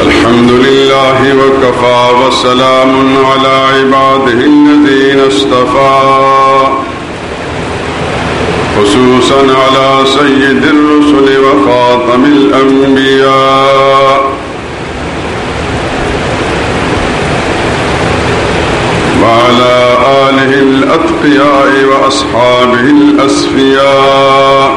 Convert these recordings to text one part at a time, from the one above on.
الحمد لله وكفى وسلام على عباده الذين اصطفى خصوصا على سيد الرسل وخاتم الأنبياء وعلى آله الأتقياء وأصحابه الأسفياء.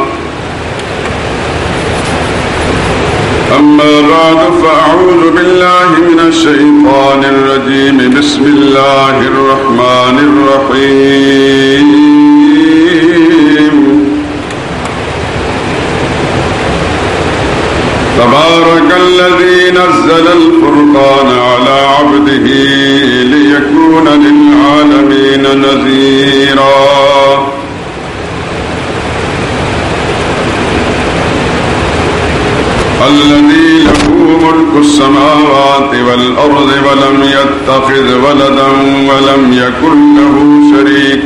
أما بعد فأعوذ بالله من الشيطان الرجيم. بسم الله الرحمن الرحيم. تبارك الذي نزل الفرقان على عبده ليكون للعالمين نذيرا. الذي له ملك السماوات والأرض ولم يتخذ ولدا ولم يكن له شريك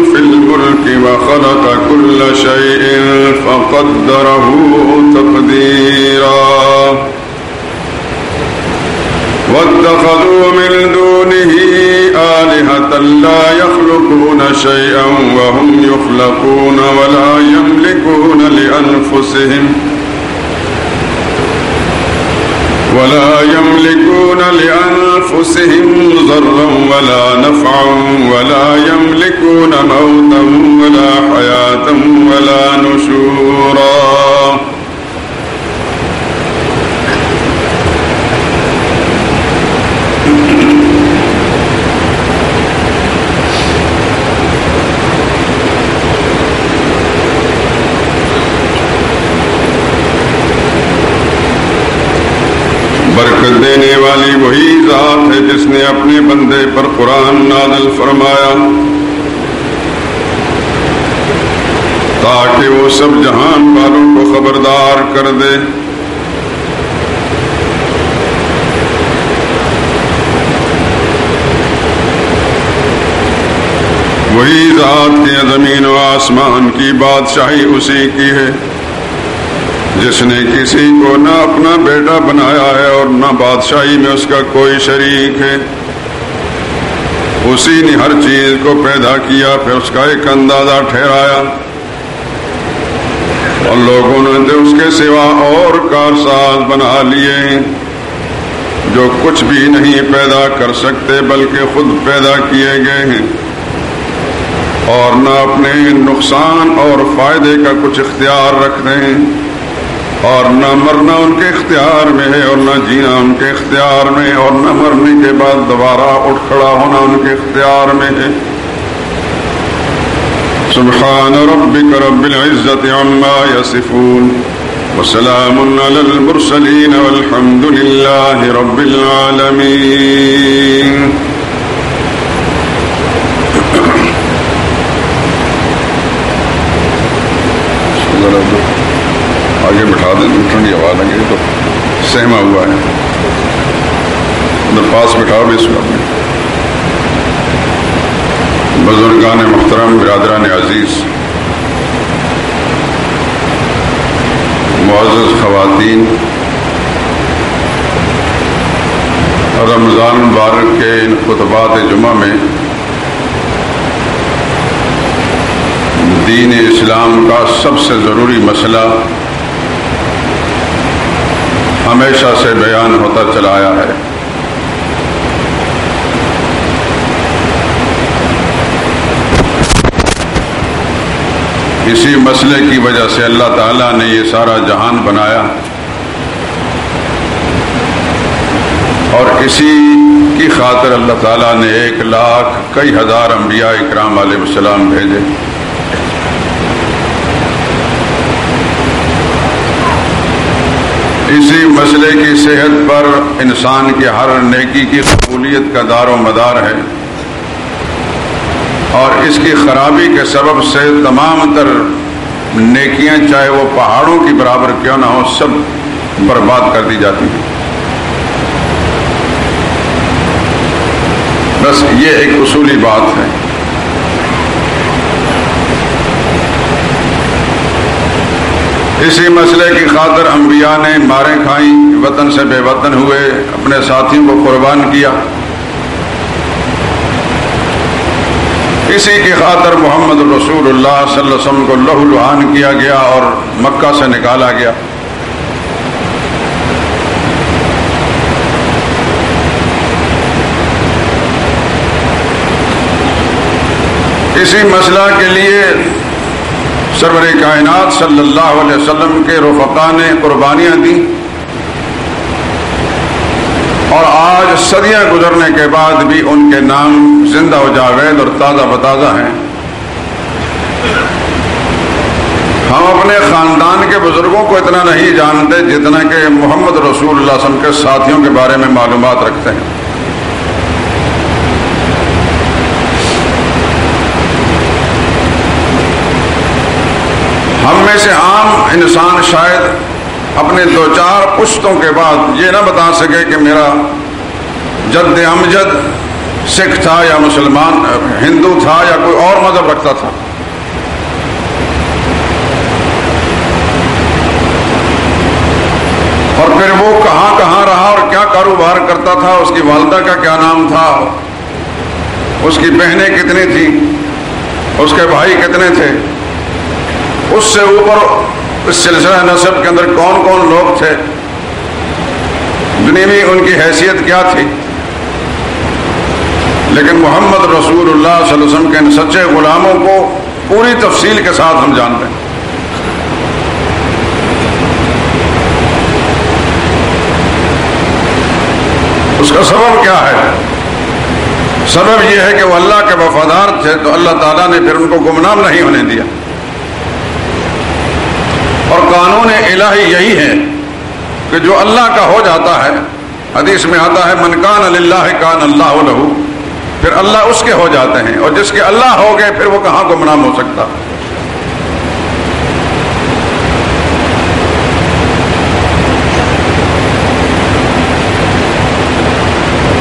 في الملك وخلق كل شيء فقدره تقديرا. واتخذوا من دونه آلهة لا يخلقون شيئا وهم يخلقون ولا يملكون لأنفسهم ضرا ولا نفعا ولا يملكون موتا ولا حياة ولا نشورا. برکت دینے والی وہی ذات ہے جس نے اپنے بندے پر قرآن نازل فرمایا تاکہ وہ سب جہان والوں کو خبردار کر دے. وہی ذات کے زمین و آسمان کی بادشاہی اسی کی ہے جس نے کسی کو نہ اپنا بیٹا بنایا ہے اور نہ بادشاہی میں اس کا کوئی شریک ہے. اسی نے ہر چیز کو پیدا کیا پھر اس کا ایک اندازہ ٹھہرایا اور لوگوں نے اس کے سوا اور کارساز بنا لیے جو کچھ بھی نہیں پیدا کر سکتے بلکہ خود پیدا کیے گئے ہیں اور نہ اپنے نقصان اور فائدے کا کچھ اختیار رکھتے ہیں اور نہ مرنا ان کے اختیار میں ہے اور نہ جینا ان کے اختیار میں اور نہ مرنے کے بعد دوبارہ اٹھ کھڑا ہونا ان کے اختیار میں ہے. سبحان ربک رب العزت عما یصفون وسلام علی المرسلین والحمد للہ رب العالمین. آگے بٹھا دیں ٹھنڈی ہوا لگے تو سہما ہوا ہے ادھر پاس بٹھاؤ بھی اس کو اپنے. بزرگان محترم برادران عزیز معزز خواتین رمضان مبارک کے ان خطبات جمعہ میں دین اسلام کا سب سے ضروری مسئلہ ہمیشہ سے بیان ہوتا چلا آیا ہے. اسی مسئلے کی وجہ سے اللہ تعالیٰ نے یہ سارا جہان بنایا اور اسی کی خاطر اللہ تعالیٰ نے 1,00,000 کئی ہزار انبیاء اکرام علیہ السلام بھیجے. اسی مسئلے کی صحت پر انسان کے ہر نیکی کی قبولیت کا دار و مدار ہے اور اس کی خرابی کے سبب سے تمام تر نیکیاں چاہے وہ پہاڑوں کی برابر کیوں نہ ہو سب برباد کر دی جاتی ہیں. بس یہ ایک اصولی بات ہے. اسی مسئلے کی خاطر انبیاء نے ماریں کھائیں، وطن سے بے وطن ہوئے، اپنے ساتھیوں کو قربان کیا. اسی کی خاطر محمد رسول اللہ صلی اللہ علیہ وسلم کو لہو لہان کیا گیا اور مکہ سے نکالا گیا. اسی مسئلہ کے لیے سرور کائنات صلی اللہ علیہ وسلم کے رفقا نے قربانیاں دیں، اور آج صدیاں گزرنے کے بعد بھی ان کے نام زندہ و جاوید اور تازہ بتازہ ہیں. ہم اپنے خاندان کے بزرگوں کو اتنا نہیں جانتے جتنا کہ محمد رسول اللہ صلی اللہ علیہ وسلم کے ساتھیوں کے بارے میں معلومات رکھتے ہیں. ہم میں سے عام انسان شاید اپنے 2-4 پشتوں کے بعد یہ نہ بتا سکے کہ میرا جد امجد سکھ تھا یا مسلمان ہندو تھا یا کوئی اور مذہب رکھتا تھا. اور پھر وہ کہاں کہاں رہا اور کیا کاروبار کرتا تھا، اس کی والدہ کا کیا نام تھا، اس کی بہنیں کتنی تھیں، اس کے بھائی کتنے تھے، اس سے اوپر اس سلسلہ نسب کے اندر کون کون لوگ تھے، دنیاوی ان کی حیثیت کیا تھی. لیکن محمد رسول اللہ صلی اللہ علیہ وسلم کے ان سچے غلاموں کو پوری تفصیل کے ساتھ ہم جانتے ہیں. اس کا سبب کیا ہے؟ سبب یہ ہے کہ وہ اللہ کے وفادار تھے تو اللہ تعالیٰ نے پھر ان کو گمنام نہیں ہونے دیا. اور قانون الہی یہی ہے کہ جو اللہ کا ہو جاتا ہے، حدیث میں آتا ہے من کان للہ کان اللہ لہ، پھر اللہ اس کے ہو جاتے ہیں، اور جس کے اللہ ہو گئے پھر وہ کہاں گمنام ہو سکتا.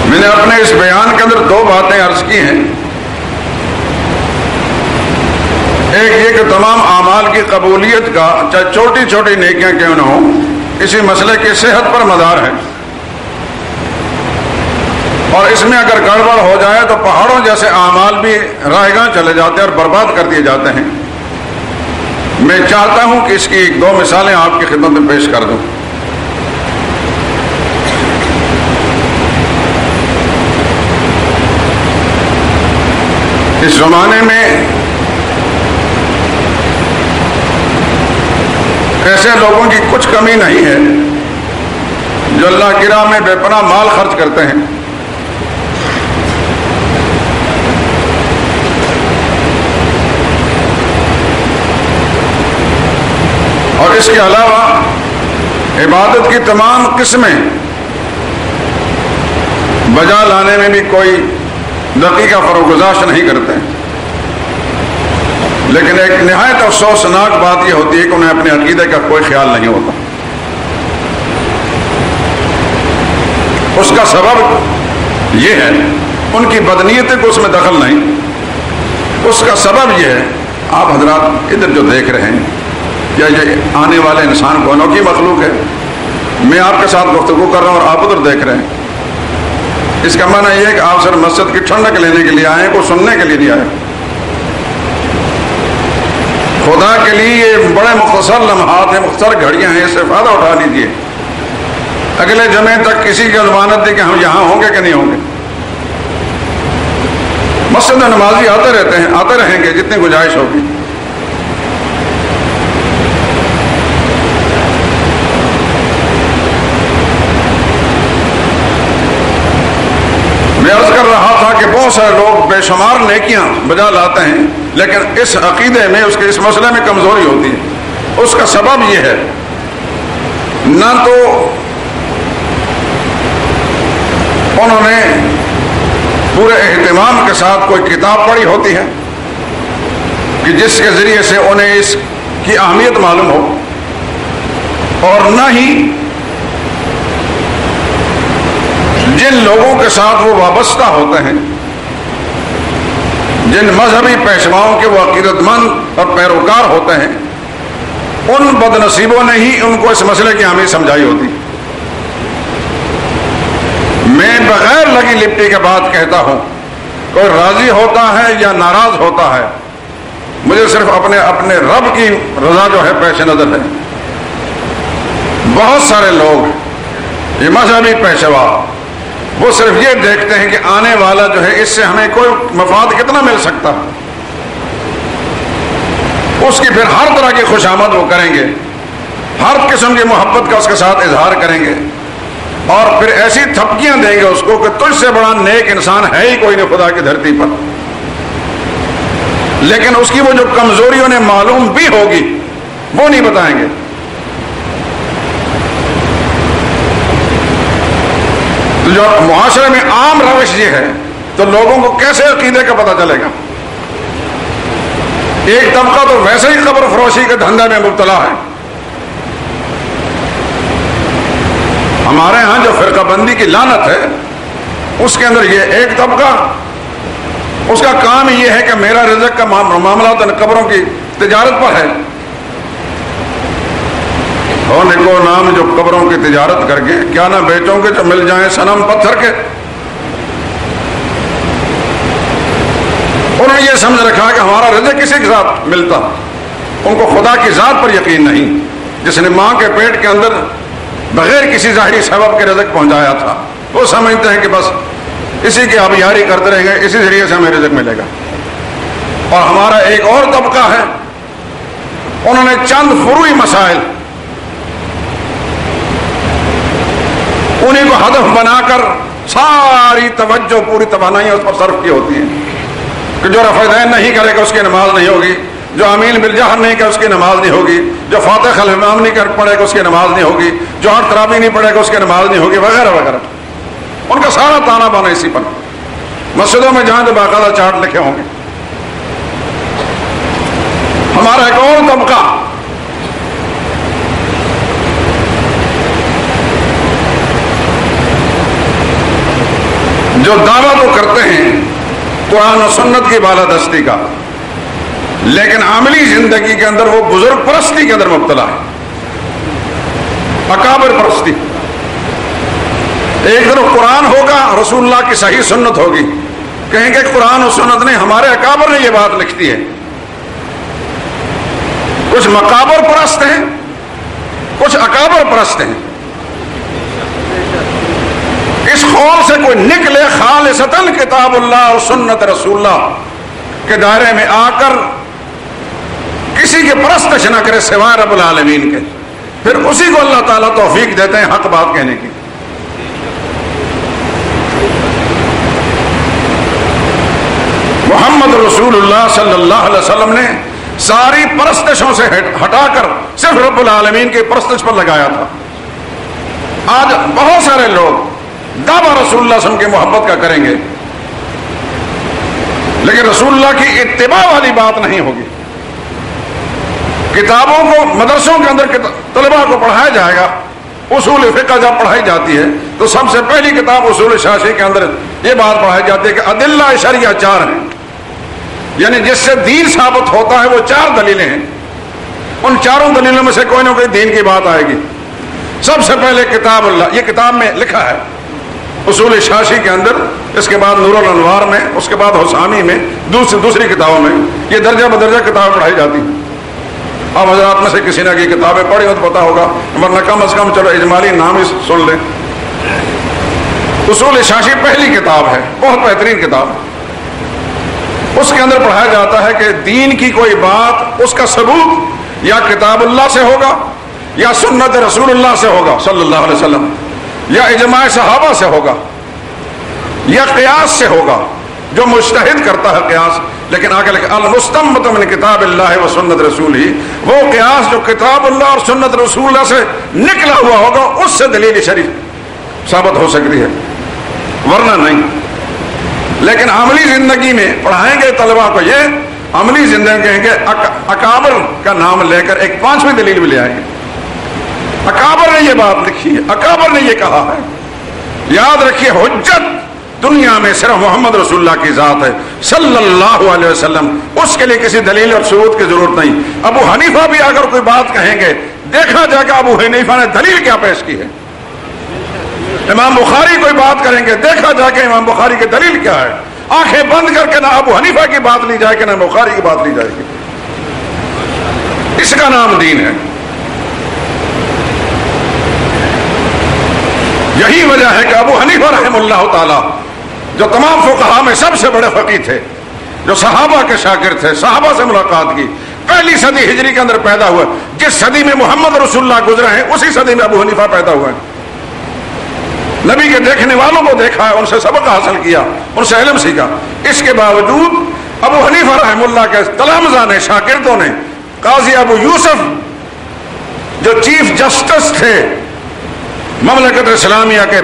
میں نے اپنے اس بیان کے اندر 2 باتیں عرض کی ہیں. ایک یہ کہ تمام اعمال کی قبولیت کا چاہے چھوٹی چھوٹی نیکیاں کیوں نہ ہوں اسی مسئلے کی صحت پر مدار ہے، اور اس میں اگر گڑبڑ ہو جائے تو پہاڑوں جیسے اعمال بھی رائے گاں چلے جاتے ہیں اور برباد کر دیے جاتے ہیں. میں چاہتا ہوں کہ اس کی 1-2 مثالیں آپ کی خدمت میں پیش کر دوں. اس زمانے میں ایسے لوگوں کی کچھ کمی نہیں ہے جو اللہ کی راہ میں بے پناہ مال خرچ کرتے ہیں. اور اس کے علاوہ عبادت کی تمام قسمیں بجا لانے میں بھی کوئی دقیقہ فروگزاشت نہیں کرتے. لیکن ایک نہایت افسوسناک بات یہ ہوتی ہے کہ انہیں اپنے عقیدے کا کوئی خیال نہیں ہوتا. اس کا سبب یہ ہے ان کی بدنیتی کو اس میں دخل نہیں. اس کا سبب یہ ہے آپ حضرات ادھر جو دیکھ رہے ہیں یا یہ آنے والے انسان کو انوکھی مخلوق ہے. میں آپ کے ساتھ گفتگو کر رہا ہوں اور آپ ادھر دیکھ رہے ہیں. اس کا معنی یہ ہے کہ آپ صرف مسجد کی ٹھنڈک لینے کے لیے آئے ہیں، کوئی سننے کے لیے نہیں آئے. خدا کے لیے یہ بڑے مختصر لمحات ہیں، مختصر گھڑیاں ہیں، اس سے فائدہ اٹھا لیجیے. اگلے جمعے تک کسی کی ضمانت دی کہ ہم یہاں ہوں گے کہ نہیں ہوں گے. مسجد میں نمازی آتے رہتے ہیں، آتے رہیں گے جتنی گنجائش ہوگی. میں عرض کر رہا تھا کہ بہت سارے لوگ بے شمار نیکیاں بجا لاتے ہیں لیکن اس عقیدے میں اس مسئلے میں کمزوری ہوتی ہے. اس کا سبب یہ ہے نہ تو انہوں نے پورے اہتمام کے ساتھ کوئی کتاب پڑھی ہوتی ہے کہ جس کے ذریعے سے انہیں اس کی اہمیت معلوم ہو، اور نہ ہی جن لوگوں کے ساتھ وہ وابستہ ہوتے ہیں جن مذہبی پیشواؤں کے وہ عقیدت مند اور پیروکار ہوتے ہیں، ان بد نصیبوں نے ہی ان کو اس مسئلے کی اہمیت سمجھائی ہوتی۔ میں بغیر لگی لپٹی کے بات کہتا ہوں، کوئی راضی ہوتا ہے یا ناراض ہوتا ہے، مجھے صرف اپنے رب کی رضا جو ہے پیش نظر ہے۔ بہت سارے لوگ یہ مذہبی پیشوا وہ صرف یہ دیکھتے ہیں کہ آنے والا جو ہے اس سے ہمیں کوئی مفاد کتنا مل سکتا، اس کی پھر ہر طرح کی خوشامد وہ کریں گے، ہر قسم کی محبت کا اس کے ساتھ اظہار کریں گے، اور پھر ایسی تھپکیاں دیں گے اس کو کہ تجھ سے بڑا نیک انسان ہے ہی کوئی نہیں خدا کی دھرتی پر۔ لیکن اس کی وہ جو کمزوری انہیں معلوم بھی ہوگی وہ نہیں بتائیں گے۔ تو جو معاشرے میں عام روش یہ ہے تو لوگوں کو کیسے عقیدے کا پتہ چلے گا؟ ایک طبقہ تو ویسے ہی قبر فروشی کے دھندے میں مبتلا ہے۔ ہمارے ہاں جو فرقہ بندی کی لعنت ہے اس کے اندر یہ ایک طبقہ، اس کا کام یہ ہے کہ میرا رزق کا معاملات قبروں کی تجارت پر ہے، اور نکو نام جو قبروں کی تجارت کر کے کیا نہ بیچوں گے جو مل جائیں صنم پتھر کے۔ انہوں نے یہ سمجھ رکھا کہ ہمارا رزق کسی کے ساتھ ملتا، ان کو خدا کی ذات پر یقین نہیں، جس نے ماں کے پیٹ کے اندر بغیر کسی ظاہری سبب کے رزق پہنچایا تھا۔ وہ سمجھتے ہیں کہ بس اسی کی آبیاری کرتے رہیں گے، اسی ذریعے سے ہمیں رزق ملے گا۔ اور ہمارا ایک اور طبقہ ہے، انہوں نے چند فروعی مسائل انہیں کو ہدف بنا کر ساری توجہ پوری توانائی اس پر صرف کی ہوتی ہے کہ جو رفع دین نہیں کرے گا اس کی نماز نہیں ہوگی، جو امین بالجہر نہیں کرے اس کی نماز نہیں ہوگی، جو فاتح الامام نہیں پڑھے گا اس کی نماز نہیں ہوگی، جو ہر تراویح نہیں پڑھے گا اس کی نماز نہیں ہوگی، وغیرہ وغیرہ۔ ان کا سارا تانا بانا اسی پر، مسجدوں میں جہاں تو باقاعدہ چارٹ لکھے ہوں گے۔ ہمارا ایک اور طبقہ جو دعویٰ تو کرتے ہیں قرآن و سنت کی بالادستی کا، لیکن عملی زندگی کے اندر وہ بزرگ پرستی کے اندر مبتلا ہے، اکابر پرستی۔ ایک طرف قرآن ہوگا، رسول اللہ کی صحیح سنت ہوگی، کہیں گے قرآن و سنت نے ہمارے اکابر نے یہ بات لکھتی ہے۔ کچھ مقابر پرست ہیں، کچھ اکابر پرست ہیں۔ اس خول سے کوئی نکلے خالصتاً کتاب اللہ اور سنت رسول اللہ کے دائرے میں آ کر کسی کی پرستش نہ کرے سوائے رب العالمین کے، پھر اسی کو اللہ تعالیٰ توفیق دیتے ہیں حق بات کہنے کی۔ محمد رسول اللہ صلی اللہ علیہ وسلم نے ساری پرستشوں سے ہٹا کر صرف رب العالمین کی پرستش پر لگایا تھا۔ آج بہت سارے لوگ دعویٰ رسول اللہ صلی اللہ علیہ وسلم کی محبت کا کریں گے، لیکن رسول اللہ کی اتباع والی بات نہیں ہوگی۔ کتابوں کو مدرسوں کے اندر طلباء کو پڑھایا جائے گا، اصول فقہ جب پڑھائی جاتی ہے تو سب سے پہلی کتاب اصول شاشی کے اندر یہ بات پڑھائی جاتی ہے کہ ادلہ شرعیہ 4 ہیں، یعنی جس سے دین ثابت ہوتا ہے وہ 4 دلیلیں ہیں، ان 4 دلیلوں میں سے کوئی نہ کوئی دین کی بات آئے گی۔ سب سے پہلے کتاب اللہ، یہ کتاب میں لکھا ہے اصول شاشی کے اندر، اس کے بعد نور الانوار میں، اس کے بعد حسامی میں، دوسری کتابوں میں، یہ درجہ بدرجہ کتابیں پڑھائی جاتی ہیں۔ اب حضرات میں سے کسی نے یہ کتابیں پڑھی ہو تو پتا ہوگا، ورنہ کم از کم چلو اجمالی نام ہی سن لیں۔ اصول شاشی پہلی کتاب ہے، بہت بہترین کتاب۔ اس کے اندر پڑھایا جاتا ہے کہ دین کی کوئی بات اس کا ثبوت یا کتاب اللہ سے ہوگا یا سنت رسول اللہ سے ہوگا صلی اللہ علیہ وسلم، یا اجماع صحابہ سے ہوگا یا قیاس سے ہوگا، جو مجتہد کرتا ہے قیاس۔ لیکن آگے لکھا المستنبط من کتاب اللہ و سنت رسول ہی، وہ قیاس جو کتاب اللہ اور سنت رسول اللہ سے نکلا ہوا ہوگا اس سے دلیل شریف ثابت ہو سکتی ہے، ورنہ نہیں۔ لیکن عملی زندگی میں پڑھائیں گے طلباء کو، یہ عملی زندگی کہیں گے اکابر کا نام لے کر ایک 5ویں دلیل بھی لے آئیں گے، اکابر نے یہ بات لکھی ہے، اکابر نے یہ کہا ہے۔ یاد رکھیے حجت دنیا دنیا میں صرف محمد رسول اللہ کی ذات ہے صلی اللہ علیہ وسلم، اس کے لیے کسی دلیل اور ثبوت کی ضرورت نہیں۔ ابو حنیفہ بھی اگر کوئی بات کہیں گے دیکھا جائے گا ابو حنیفہ نے دلیل کیا پیش کی ہے۔ امام بخاری کوئی بات کریں گے دیکھا جائے کہ امام بخاری کی دلیل کیا ہے۔ آنکھیں بند کر کے نہ ابو حنیفہ کی بات لی جائے گی نہ بخاری کی بات لی جائے گی۔ اس کا نام دین ہے۔ یہی وجہ ہے کہ ابو حنیفہ رحمہ اللہ تعالی جو تمام فقہاء میں سب سے بڑے فقیہ تھے، جو صحابہ کے شاگرد تھے، صحابہ سے ملاقات کی، پہلی صدی ہجری کے اندر پیدا ہوا، جس صدی میں محمد رسول اللہ گزرے ہیں اسی صدی میں ابو حنیفہ پیدا ہوئے ہیں۔ نبی کے دیکھنے والوں کو دیکھا ہے، ان سے سبق حاصل کیا، ان سے علم سیکھا۔ اس کے باوجود ابو حنیفہ رحمہ اللہ کے تلامذہ نے، شاگردوں نے، قاضی ابو یوسف جو چیف جسٹس تھے مملکت اسلامیہ کے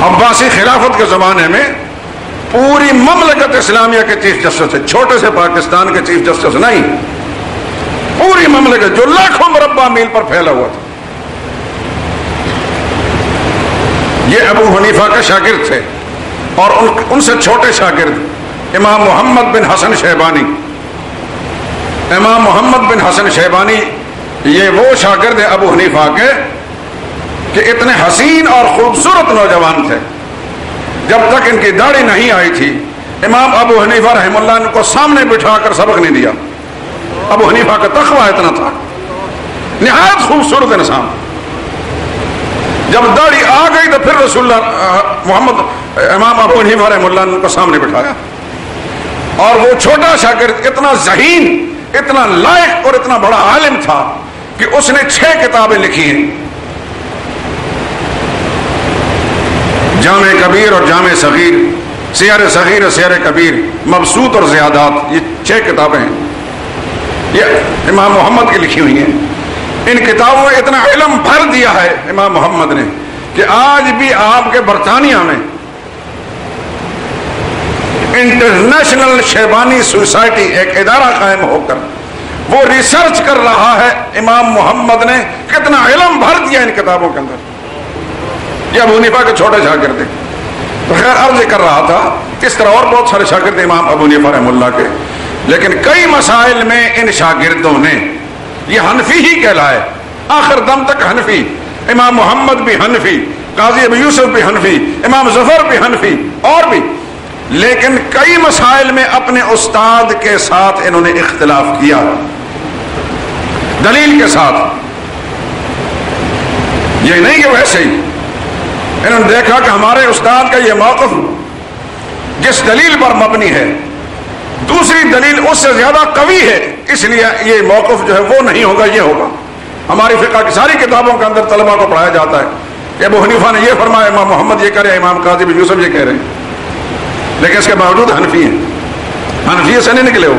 عباسی خلافت کے زمانے میں، پوری مملکت اسلامیہ کے چیف جسٹس تھے، چھوٹے سے پاکستان کے چیف جسٹس نہیں، پوری مملکت جو لاکھوں مربع میل پر پھیلا ہوا تھا، یہ ابو حنیفہ کے شاگرد تھے۔ اور ان سے چھوٹے شاگرد امام محمد بن حسن شیبانی، امام محمد بن حسن شیبانی یہ وہ شاگرد ہیں ابو حنیفہ کے کہ اتنے حسین اور خوبصورت نوجوان تھے، جب تک ان کی داڑھی نہیں آئی تھی امام ابو حنیفہ رحمہ اللہ نے کو سامنے بٹھا کر سبق نہیں دیا۔ ابو حنیفہ کا تقویٰ اتنا تھا، نہایت خوبصورت انسان۔ جب داڑھی آ گئی تو پھر رسول اللہ امام ابو حنیفہ رحمہ اللہ نے کو سامنے بٹھایا۔ اور وہ چھوٹا شاگرد اتنا ذہین، اتنا لائق اور اتنا بڑا عالم تھا کہ اس نے 6 کتابیں لکھی ہیں، جامع کبیر اور جامع صغیر، سیر صغیر اور سیر کبیر، مبسوط اور زیادات، یہ 6 کتابیں ہیں، یہ امام محمد کی لکھی ہوئی ہیں۔ ان کتابوں میں اتنا علم بھر دیا ہے امام محمد نے کہ آج بھی آپ کے برطانیہ میں انٹرنیشنل شیبانی سوسائٹی ایک ادارہ قائم ہو کر وہ ریسرچ کر رہا ہے امام محمد نے کتنا علم بھر دیا ان کتابوں کے اندر۔ یہ ابو حنیفہ کے چھوٹے شاگرد تھے۔ تو خیر عرض کر رہا تھا اس طرح اور بہت سارے شاگرد امام ابو حنیفہ رحمہ اللہ کے، لیکن کئی مسائل میں ان شاگردوں نے، یہ حنفی ہی کہلائے، آخر دم تک حنفی، امام محمد بھی حنفی، قاضی ابو یوسف بھی حنفی، امام ظفر بھی حنفی اور بھی، لیکن کئی مسائل میں اپنے استاد کے ساتھ انہوں نے اختلاف کیا دلیل کے ساتھ۔ یہ نہیں کہ ویسے ہی انہوں نے دیکھا کہ ہمارے استاد کا یہ موقف جس دلیل پر مبنی ہے دوسری دلیل اس سے زیادہ قوی ہے، اس لیے یہ موقف جو ہے وہ نہیں ہوگا، یہ ہوگا۔ ہماری فقہ کی ساری کتابوں کے اندر طلباء کو پڑھایا جاتا ہے کہ ابو حنیفہ نے یہ فرمایا، امام محمد یہ کہہ رہے ہیں، امام قاضی ابو یوسف یہ کہہ رہے ہیں، لیکن اس کے باوجود حنفی ہیں، حنفیت سے نہیں نکلے ہو۔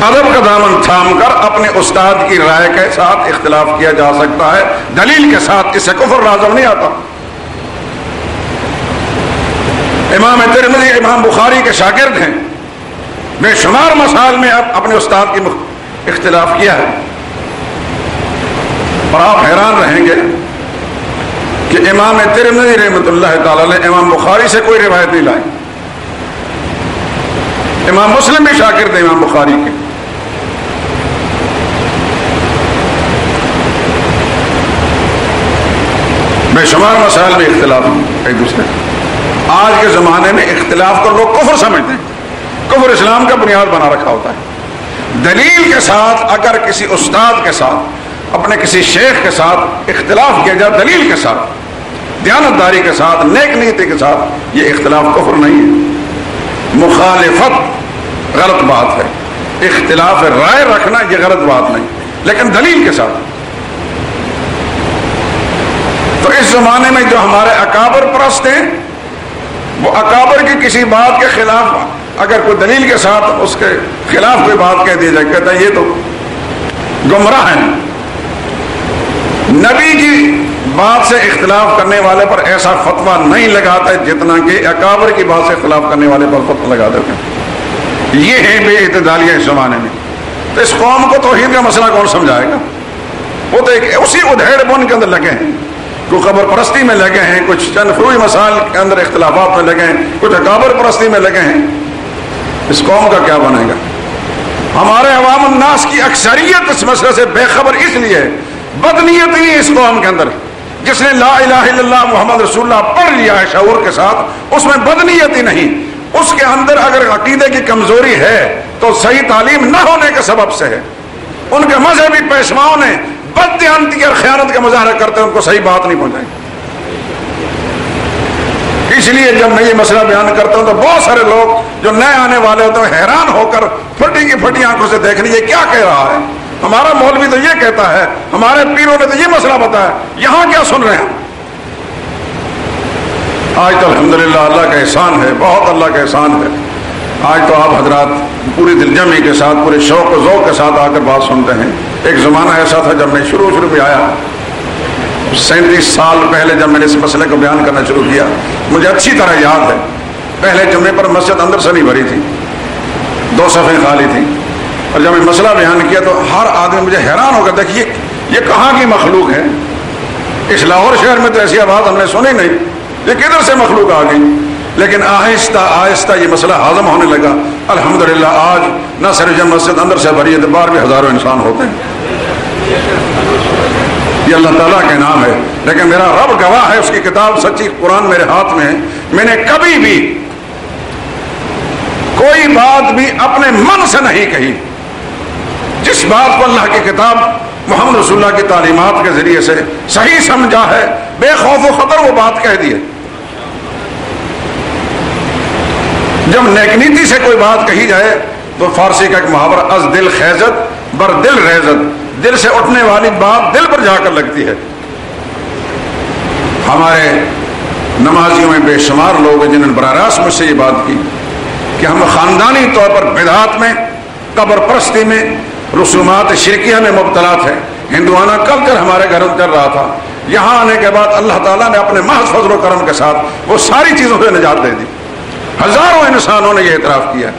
ادب کا دامن تھام کر اپنے استاد کی رائے کے ساتھ اختلاف کیا جا سکتا ہے، دلیل کے ساتھ، اس سے کفر لازم نہیں آتا۔ امام ترمذی امام بخاری کے شاگرد ہیں، بے شمار مسائل میں اپنے استاد کی اختلاف کیا ہے، اور آپ حیران رہیں گے کہ امام ترمذی رحمۃ اللہ تعالی نے امام بخاری سے کوئی روایت نہیں لائی۔ امام مسلم بھی شاگرد ہیں امام بخاری کے، بے شمار مسائل میں اختلاف ایک دوسرے۔ آج کے زمانے میں اختلاف کو لوگ کفر سمجھتے ہیں، کفر اسلام کا بنیاد بنا رکھا ہوتا ہے۔ دلیل کے ساتھ اگر کسی استاد کے ساتھ، اپنے کسی شیخ کے ساتھ اختلاف کیا جائے، دلیل کے ساتھ، دیانتداری کے ساتھ، نیک نیتی کے ساتھ، یہ اختلاف کفر نہیں ہے۔ مخالفت غلط بات ہے، اختلاف رائے رکھنا یہ غلط بات نہیں، لیکن دلیل کے ساتھ۔ تو اس زمانے میں جو ہمارے اکابر پرست ہیں، وہ اکابر کی کسی بات کے خلاف اگر کوئی دلیل کے ساتھ اس کے خلاف کوئی بات کہہ دی جائے، کہتا ہے یہ تو گمراہ ہیں۔ نبی کی بات سے اختلاف کرنے والے پر ایسا فتویٰ نہیں لگاتا جتنا کہ اکابر کی بات سے اختلاف کرنے والے پر فتویٰ لگا دیتے ہیں۔ یہ ہے بے اعتدالیہ اس زمانے میں۔ تو اس قوم کو توحید کا مسئلہ کون سمجھائے گا؟ وہ تو اسی ادھیڑ بن کے اندر لگے ہیں، کچھ قبر پرستی میں لگے ہیں، کچھ چند فروعی مسائل کے اندر اختلافات میں لگے ہیں، کچھ اکابر پرستی میں لگے ہیں، اس قوم کا کیا بنے گا؟ ہمارے عوام الناس کی اکثریت اس مسئلے سے بے خبر اس لیے ہے، بدنیت ہی اس قوم کے اندر. جس نے لا الہ الا اللہ محمد رسول اللہ پڑھ لیا ہے شعور کے ساتھ، اس میں بدنیت ہی نہیں. اس کے اندر اگر عقیدے کی کمزوری ہے تو صحیح تعلیم نہ ہونے کے سبب سے ہے. ان کے مذہبی پیشواؤں نے بددیانتی اور خیانت کا مظاہرہ کرتے ان کو صحیح بات نہیں پہنچائی. اس لیے جب میں یہ مسئلہ بیان کرتا ہوں تو بہت سارے لوگ جو نئے آنے والے ہوتے ہیں حیران ہو کر پھٹی کی پھٹی آنکھوں سے دیکھ لیجیے کیا کہہ رہا ہے. ہمارا مولوی تو یہ کہتا ہے، ہمارے پیروں نے تو یہ مسئلہ بتایا، یہاں کیا سن رہے ہیں؟ آج تو الحمدللہ اللہ کا احسان ہے، بہت اللہ کا احسان ہے. آج تو آپ حضرات پوری دل جمعی کے ساتھ، پورے شوق و ذوق کے ساتھ آ کر بات سنتے ہیں. ایک زمانہ ایسا تھا جب میں شروع میں آیا 37 سال پہلے، جب میں نے اس مسئلے کو بیان کرنا شروع کیا، مجھے اچھی طرح یاد ہے پہلے جمعے پر مسجد اندر سے نہیں بھری تھی، 2 صفیں خالی تھیں. اور جب میں مسئلہ بیان کیا تو ہر آدمی مجھے حیران ہو گیا، دیکھیے یہ کہاں کی مخلوق ہے؟ اس لاہور شہر میں تو ایسی آواز ہم نے سنی نہیں، یہ کدھر سے مخلوق آ گئی؟ لیکن آہستہ آہستہ یہ مسئلہ ہضم ہونے لگا. الحمدللہ آج نہ صرف جب مسجد اندر سے بھری ہے تو باہر بھی ہزاروں انسان ہوتے ہیں. یہ اللہ تعالیٰ کے نام ہے. لیکن میرا رب گواہ ہے، اس کی کتاب سچی قرآن میرے ہاتھ میں ہے، میں نے کبھی بھی کوئی بات بھی اپنے من سے نہیں کہی. جس بات کو اللہ کی کتاب محمد رسول اللہ کی تعلیمات کے ذریعے سے صحیح سمجھا ہے، بے خوف و خطر وہ بات کہہ دی ہے. جب نیک نیتی سے کوئی بات کہی جائے تو فارسی کا ایک محاورہ از دل خیزت بر دل ریزت، دل سے اٹھنے والی بات دل پر جا کر لگتی ہے. ہمارے نمازیوں میں بے شمار لوگ ہیں جنہوں نے براہ راست مجھ سے یہ بات کی کہ ہم خاندانی طور پر بدعات میں، قبر پرستی میں، رسومات شرکیہ میں مبتلا تھے. ہندوانہ کلچر ہمارے گھر میں چل رہا تھا. یہاں آنے کے بعد اللہ تعالیٰ نے اپنے محض فضل و کرم کے ساتھ وہ ساری چیزوں سے نجات دے دی. ہزاروں انسانوں نے یہ اعتراف کیا.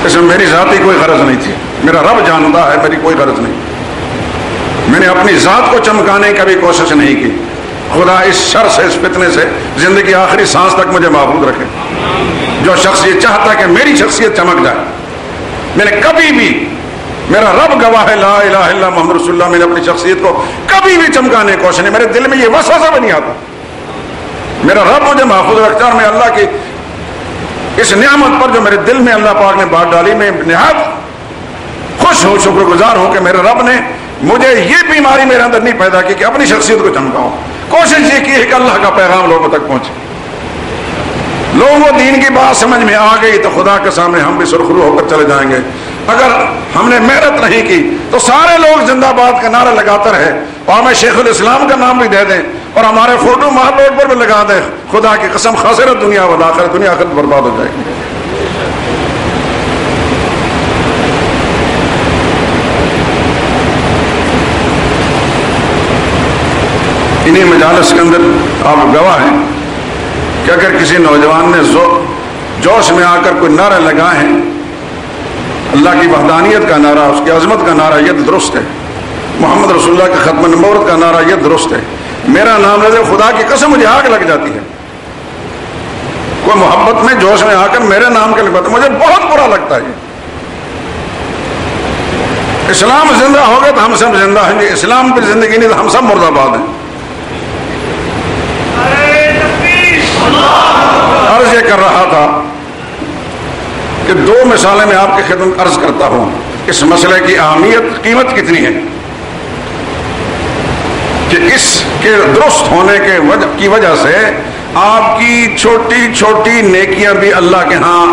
اس میں میری ذاتی کوئی غرض نہیں تھی، میرا رب جانتا ہے میری کوئی غرض نہیں. میں نے اپنی ذات کو چمکانے کی کبھی کوشش نہیں کی. خدا اس شر سے، اس فتنے سے زندگی آخری سانس تک مجھے محفوظ رکھے. جو شخص یہ چاہتا ہے کہ میری شخصیت چمک جائے، میں نے کبھی بھی، میرا رب گواہ ہے لا الہ الا محمد رسول اللہ، میں نے اپنی شخصیت کو کبھی بھی چمکانے کی کوشش نہیں. میرے دل میں یہ وسوسہ بھی نہیں آتا. میرا رب مجھے محفوظ رکھتا ہے. اور میں اللہ کی اس نعمت پر جو میرے دل میں اللہ پاک نے بات ڈالی، میں نہایت خوش ہوں، شکر گزار ہوں کہ میرے رب نے مجھے یہ بیماری میرے اندر نہیں پیدا کی کہ اپنی شخصیت کو چمکاؤں. کوشش یہ کی ہے کہ اللہ کا پیغام لوگوں تک پہنچے. لوگوں کو دین کی بات سمجھ میں آ گئی تو خدا کے سامنے ہم بھی سرخرو ہو کر چلے جائیں گے. اگر ہم نے محنت نہیں کی تو سارے لوگ زندہ باد کا نعرہ لگاتے رہے اور ہمیں شیخ الاسلام کا نام بھی دے دیں اور ہمارے فوٹو مال روڈ پر بھی لگا دیں، خدا کی قسم خسرت دنیا و آخرت، دنیا آخرت برباد ہو جائے گی. انہیں مجالس کے اندر آپ گواہ ہیں کہ اگر کسی نوجوان نے جوش میں آ کر کوئی نعرہ لگائے ہیں، اللہ کی وحدانیت کا نعرہ، اس کی عظمت کا نعرہ، یہ درست ہے. محمد رسول اللہ کے ختم نبوت کا نعرہ، یہ درست ہے. میرا نام لے خدا کی قسم مجھے آگ لگ جاتی ہے. کوئی محبت میں جوش میں آ کر میرے نام کے لگاتا مجھے بہت برا لگتا ہے. اسلام زندہ ہوگا تو ہم سب زندہ ہیں. اسلام پہ زندگی نہیں تو ہم سب مرد آباد ہیں. عرض یہ کر رہا تھا کہ 2 مثالیں میں آپ کی خدمت عرض کرتا ہوں. اس مسئلے کی اہمیت، قیمت کتنی ہے کہ اس کے درست ہونے کی وجہ سے آپ کی چھوٹی چھوٹی نیکیاں بھی اللہ کے ہاں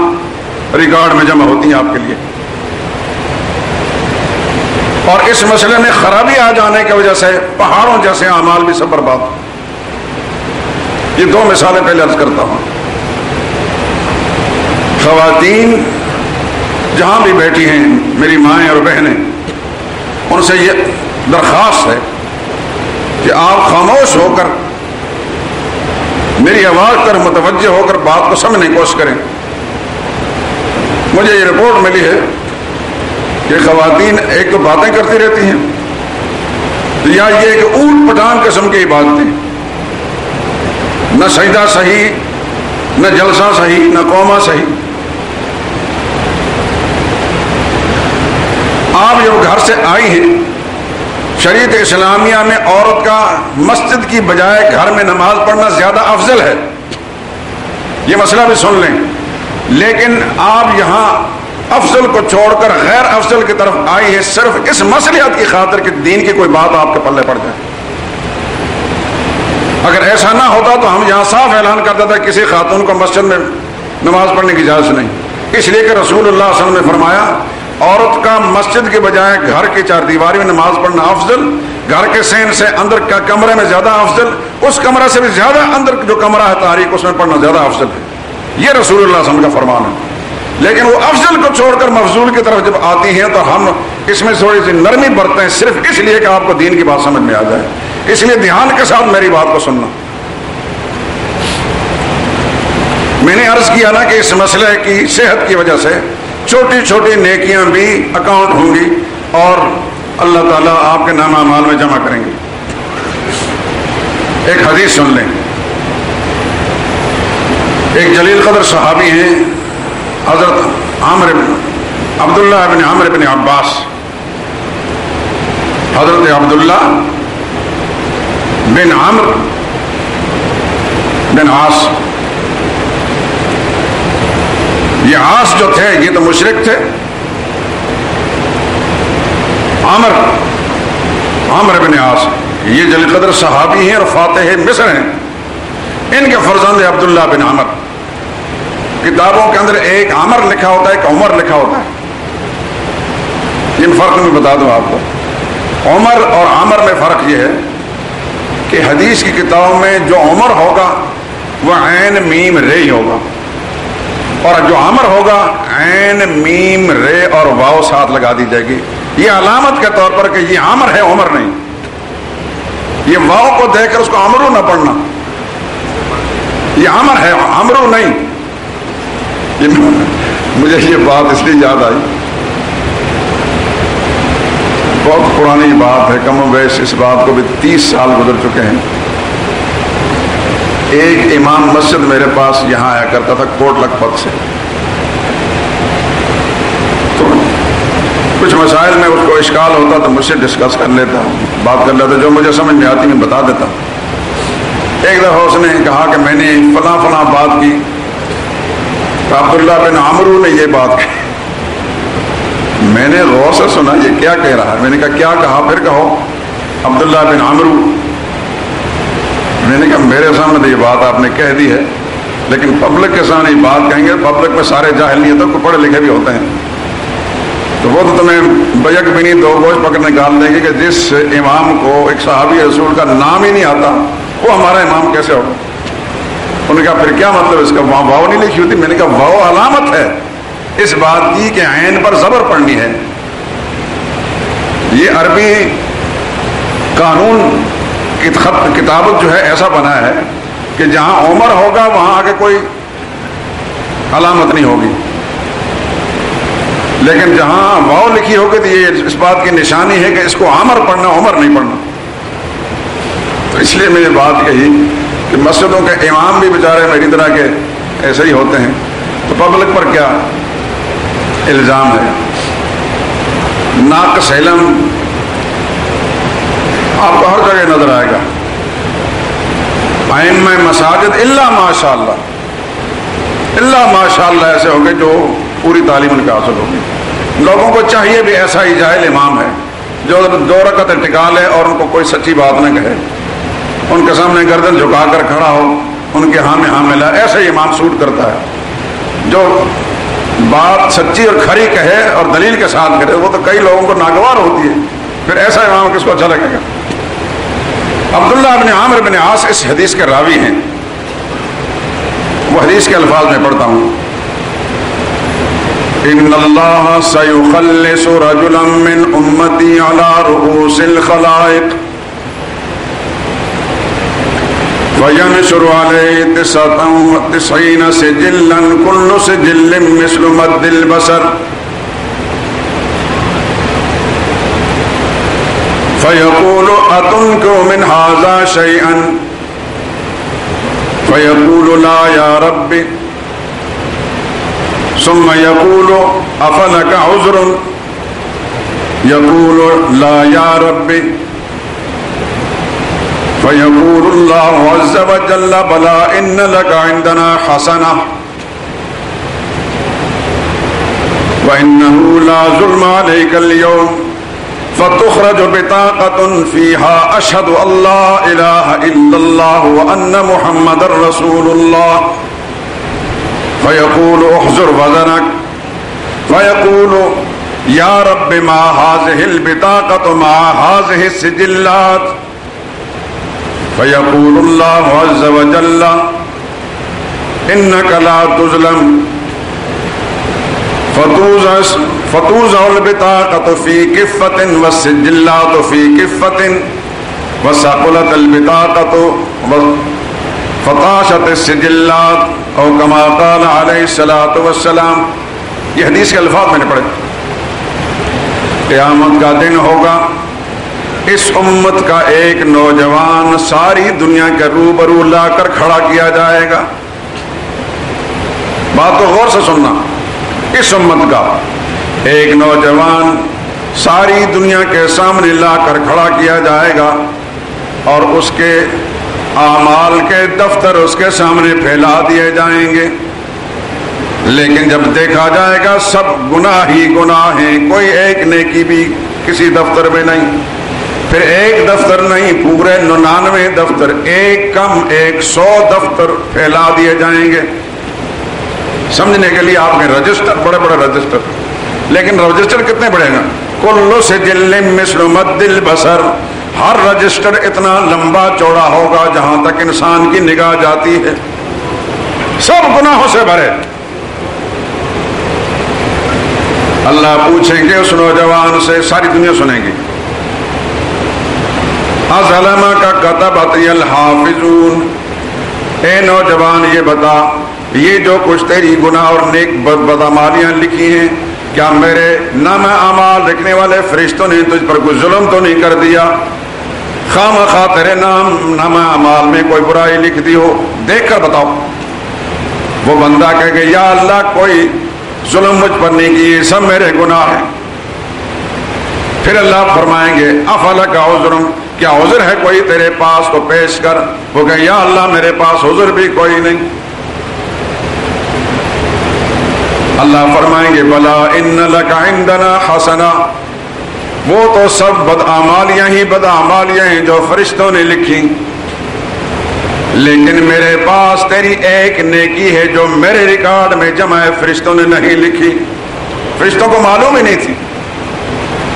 ریکارڈ میں جمع ہوتی ہیں آپ کے لیے. اور اس مسئلے میں خرابی آ جانے کی وجہ سے پہاڑوں جیسے اعمال بھی سب برباد. یہ 2 مثالیں پہلے عرض کرتا ہوں. خواتین جہاں بھی بیٹھی ہیں، میری مائیں اور بہنیں، ان سے یہ درخواست ہے کہ آپ خاموش ہو کر میری آواز پر متوجہ ہو کر بات کو سمجھنے کی کوشش کریں. مجھے یہ رپورٹ ملی ہے کہ خواتین ایک تو باتیں کرتی رہتی ہیں یا یہ کہ اونٹ پٹھان قسم کی عبادتیں، نہ سجدہ صحیح، نہ جلسہ صحیح، نہ قومہ صحیح. آپ جب گھر سے آئی ہیں، شریعت اسلامیہ میں عورت کا مسجد کی بجائے گھر میں نماز پڑھنا زیادہ افضل ہے، یہ مسئلہ بھی سن لیں. لیکن آپ یہاں افضل کو چھوڑ کر غیر افضل کی طرف آئی ہے صرف اس مصلحت کی خاطر کہ دین کی کوئی بات آپ کے پلے پڑ جائے. اگر ایسا نہ ہوتا تو ہم یہاں صاف اعلان کر دیتا کہ کسی خاتون کو مسجد میں نماز پڑھنے کی اجازت نہیں، اس لیے کہ رسول اللہ صلی اللہ علیہ وسلم نے فرمایا عورت کا مسجد کے بجائے گھر کی چار دیواری میں نماز پڑھنا افضل، گھر کے سین سے اندر کا کمرے میں زیادہ افضل، اس کمرے سے بھی زیادہ اندر جو کمرہ ہے تاریخ اس میں پڑھنا زیادہ افضل ہے. یہ رسول اللہ صلی اللہ علیہ وسلم کا فرمان ہے. لیکن وہ افضل کو چھوڑ کر مفضول کی طرف جب آتی ہیں تو ہم اس میں تھوڑی سی نرمی برتیں صرف اس لیے کہ آپ کو دین کی بات سمجھ میں آ جائے. اس لیے دھیان کے ساتھ میری بات کو سننا. میں نے عرض کیا نا کہ اس مسئلے کی صحت کی وجہ سے چھوٹی چھوٹی نیکیاں بھی اکاؤنٹ ہوں گی اور اللہ تعالیٰ آپ کے نام اعمال میں جمع کریں گے. ایک حدیث سن لیں. ایک جلیل قدر صحابی ہیں حضرت عبداللہ بن عامر بن عباس. حضرت عبداللہ بن عامر بن عاص. یہ عاص جو تھے یہ تو مشرک تھے. عامر بن عاص یہ جلیل قدر صحابی ہیں اور فاتح مصر ہیں. ان کے فرزند عبداللہ بن عامر. کتابوں کے اندر ایک عامر لکھا ہوتا ہے، ایک عمر لکھا ہوتا ہے. ان فرق میں بتا دوں آپ کو. عمر اور عامر میں فرق یہ ہے کہ حدیث کی کتابوں میں جو عمر ہوگا وہ عین میم رے ہی ہوگا، اور جو عامر ہوگا عین میم رے اور واو ساتھ لگا دی جائے گی. یہ علامت کے طور پر کہ یہ عامر ہے، عمر نہیں. یہ واو کو دیکھ کر اس کو عمرو نہ پڑھنا. یہ عامر ہے، عمرو نہیں. مجھے یہ بات اس لیے یاد آئی، بہت پرانی بات ہے، کم و بیش اس بات کو بھی 30 سال گزر چکے ہیں. ایک امام مسجد میرے پاس یہاں آیا کرتا تھا کوٹ لکھپت سے. تو کچھ مسائل میں اس کو اشکال ہوتا تو مجھ سے ڈسکس کر لیتا، بات کر لیتا، جو مجھے سمجھ میں آتی میں بتا دیتا. ایک دفعہ اس نے کہا کہ میں نے فلاں فلاں بات کی، تو عبداللہ بن عمرو نے یہ بات کہی. میں نے غور سے سنا یہ کیا کہہ رہا ہے. میں نے کہا کیا کہا؟ پھر کہو. عبداللہ بن عمرو. میں نے کہا میرے سامنے یہ بات آپ نے کہہ دی ہے، لیکن پبلک کے سامنے یہ بات کہیں گے، پبلک میں سارے جاہل نہیں ہوتے، کوئی پڑھے لکھے بھی ہوتے ہیں، تو وہ تو تمہیں بیک بھی نہیں دو گوشت پکڑ نکال دیں گے کہ جس امام کو ایک صحابی رسول کا نام ہی نہیں آتا وہ ہمارا امام کیسے ہوگا. انہوں نے کہا پھر کیا مطلب اس کا؟ وہاں واو نہیں لکھی ہوتی. میں نے کہا واو علامت ہے اس بات کی کہ عین پر زبر پڑھنی ہے. یہ عربی قانون کتابت جو ہے ایسا بنا ہے کہ جہاں عمر ہوگا وہاں آگے کوئی علامت نہیں ہوگی، لیکن جہاں واو لکھی ہوگی تو یہ اس بات کی نشانی ہے کہ اس کو عامر پڑھنا، عمر نہیں پڑھنا. تو اس لیے میں یہ بات کہی کہ مسجدوں کے امام بھی بیچارے میری طرح کے ایسے ہی ہوتے ہیں، تو پبلک پر کیا الزام ہے. ناقص علم آپ کو ہر جگہ نظر آئے گا. ائمہ مساجد الا ماشاء اللہ ایسے ہوں گے جو پوری تعلیم ان کا حاصل ہوگی. لوگوں کو چاہیے بھی ایسا ہی جاہل امام ہے جو 2 رکعت ٹکا لے اور ان کو کوئی سچی بات نہ کہے، ان کے سامنے گردن جھکا کر کھڑا ہو، ان کے ہاں میں ہاں ملا. ایسا ہی امام سوٹ کرتا ہے جو بات سچی اور کھری کہے اور دلیل کے ساتھ کرے. وہ تو کئی لوگوں کو ناگوار ہوتی ہے، پھر ایسا امام کس کو اچھا لگے گا. عبداللہ بن عامر بن عاص اس حدیث کے راوی ہیں. وہ حدیث کے الفاظ میں پڑھتا ہوں. ان اللہ سیخلص رجلا من امتی علی رؤوس الخلائق وینشر علیہ 99 سجلا کل سجل مثل مد البصر فیقول اتنکر من ھذا شیئا فیقول لا یا رب ثم یقول افلک عذر یقول لا یا رب فیقول اللہ عز وجل بلا ان لک عندنا حسنہ وانہ لا ظلم علیک اليوم فتخرج بطاقة فيها أشهد أن لا إله إلا الله وأن محمد رسول الله فيقول احذر وزنك فيقول يا رب ما هذه البطاقة مع هذه السجلات فيقول الله عز وجل إنك لا تظلم فتوزع البطاقة في كفة والسجلات في كفة وثقلت البطاقة فطاشت السجلات او كما قال علیہ الصلاۃ والسلام. یہ حدیث کے الفاظ میں نے پڑھے. قیامت کا دن ہوگا، اس امت کا ایک نوجوان ساری دنیا کے روبرو لا کر کھڑا کیا جائے گا. بات کو غور سے سننا. اس امت کا ایک نوجوان ساری دنیا کے سامنے لا کر کھڑا کیا جائے گا اور اس کے اعمال کے دفتر اس کے سامنے پھیلا دیے جائیں گے. لیکن جب دیکھا جائے گا سب گناہ ہی گناہ ہیں، کوئی ایک نیکی بھی کسی دفتر میں نہیں. پھر ایک دفتر نہیں، پورے 99 دفتر، ایک کم 100 دفتر پھیلا دیے جائیں گے. سمجھنے کے لیے آپ کے رجسٹر، بڑے بڑے رجسٹر، لیکن رجسٹر کتنے بڑے گا؟ کل سجل مثل مد البصر، ہر رجسٹر اتنا لمبا چوڑا ہوگا جہاں تک انسان کی نگاہ جاتی ہے، سب گناہوں سے بھرے. اللہ پوچھیں گے اس نوجوان سے، ساری دنیا سنیں گی، اظلمک کتبت الحافظون، اے نوجوان یہ بتا، یہ جو کچھ تیری گناہ اور نیک بدعمالیاں لکھی ہیں، کیا میرے نام اعمال لکھنے والے فرشتوں نے تجھ پر کوئی ظلم تو نہیں کر دیا؟ خواہ تیرے نام اعمال میں کوئی برائی لکھ دی ہو، دیکھ کر بتاؤ. وہ بندہ کہے کہ یا اللہ کوئی ظلم مجھ پر نہیں کی، سب میرے گناہ ہیں. پھر اللہ فرمائیں گے افلک عذر، کیا عذر ہے کوئی تیرے پاس تو پیش کر. وہ کہے یا اللہ میرے پاس عذر بھی کوئی نہیں. اللہ فرمائیں گے بلا ان لک عندنا حسنہ، وہ تو سب بدعمالیاں ہی بدعمالیاں ہیں جو فرشتوں نے لکھی، لیکن میرے پاس تیری ایک نیکی ہے جو میرے ریکارڈ میں جمع ہے، فرشتوں نے نہیں لکھی. فرشتوں کو معلوم ہی نہیں تھی،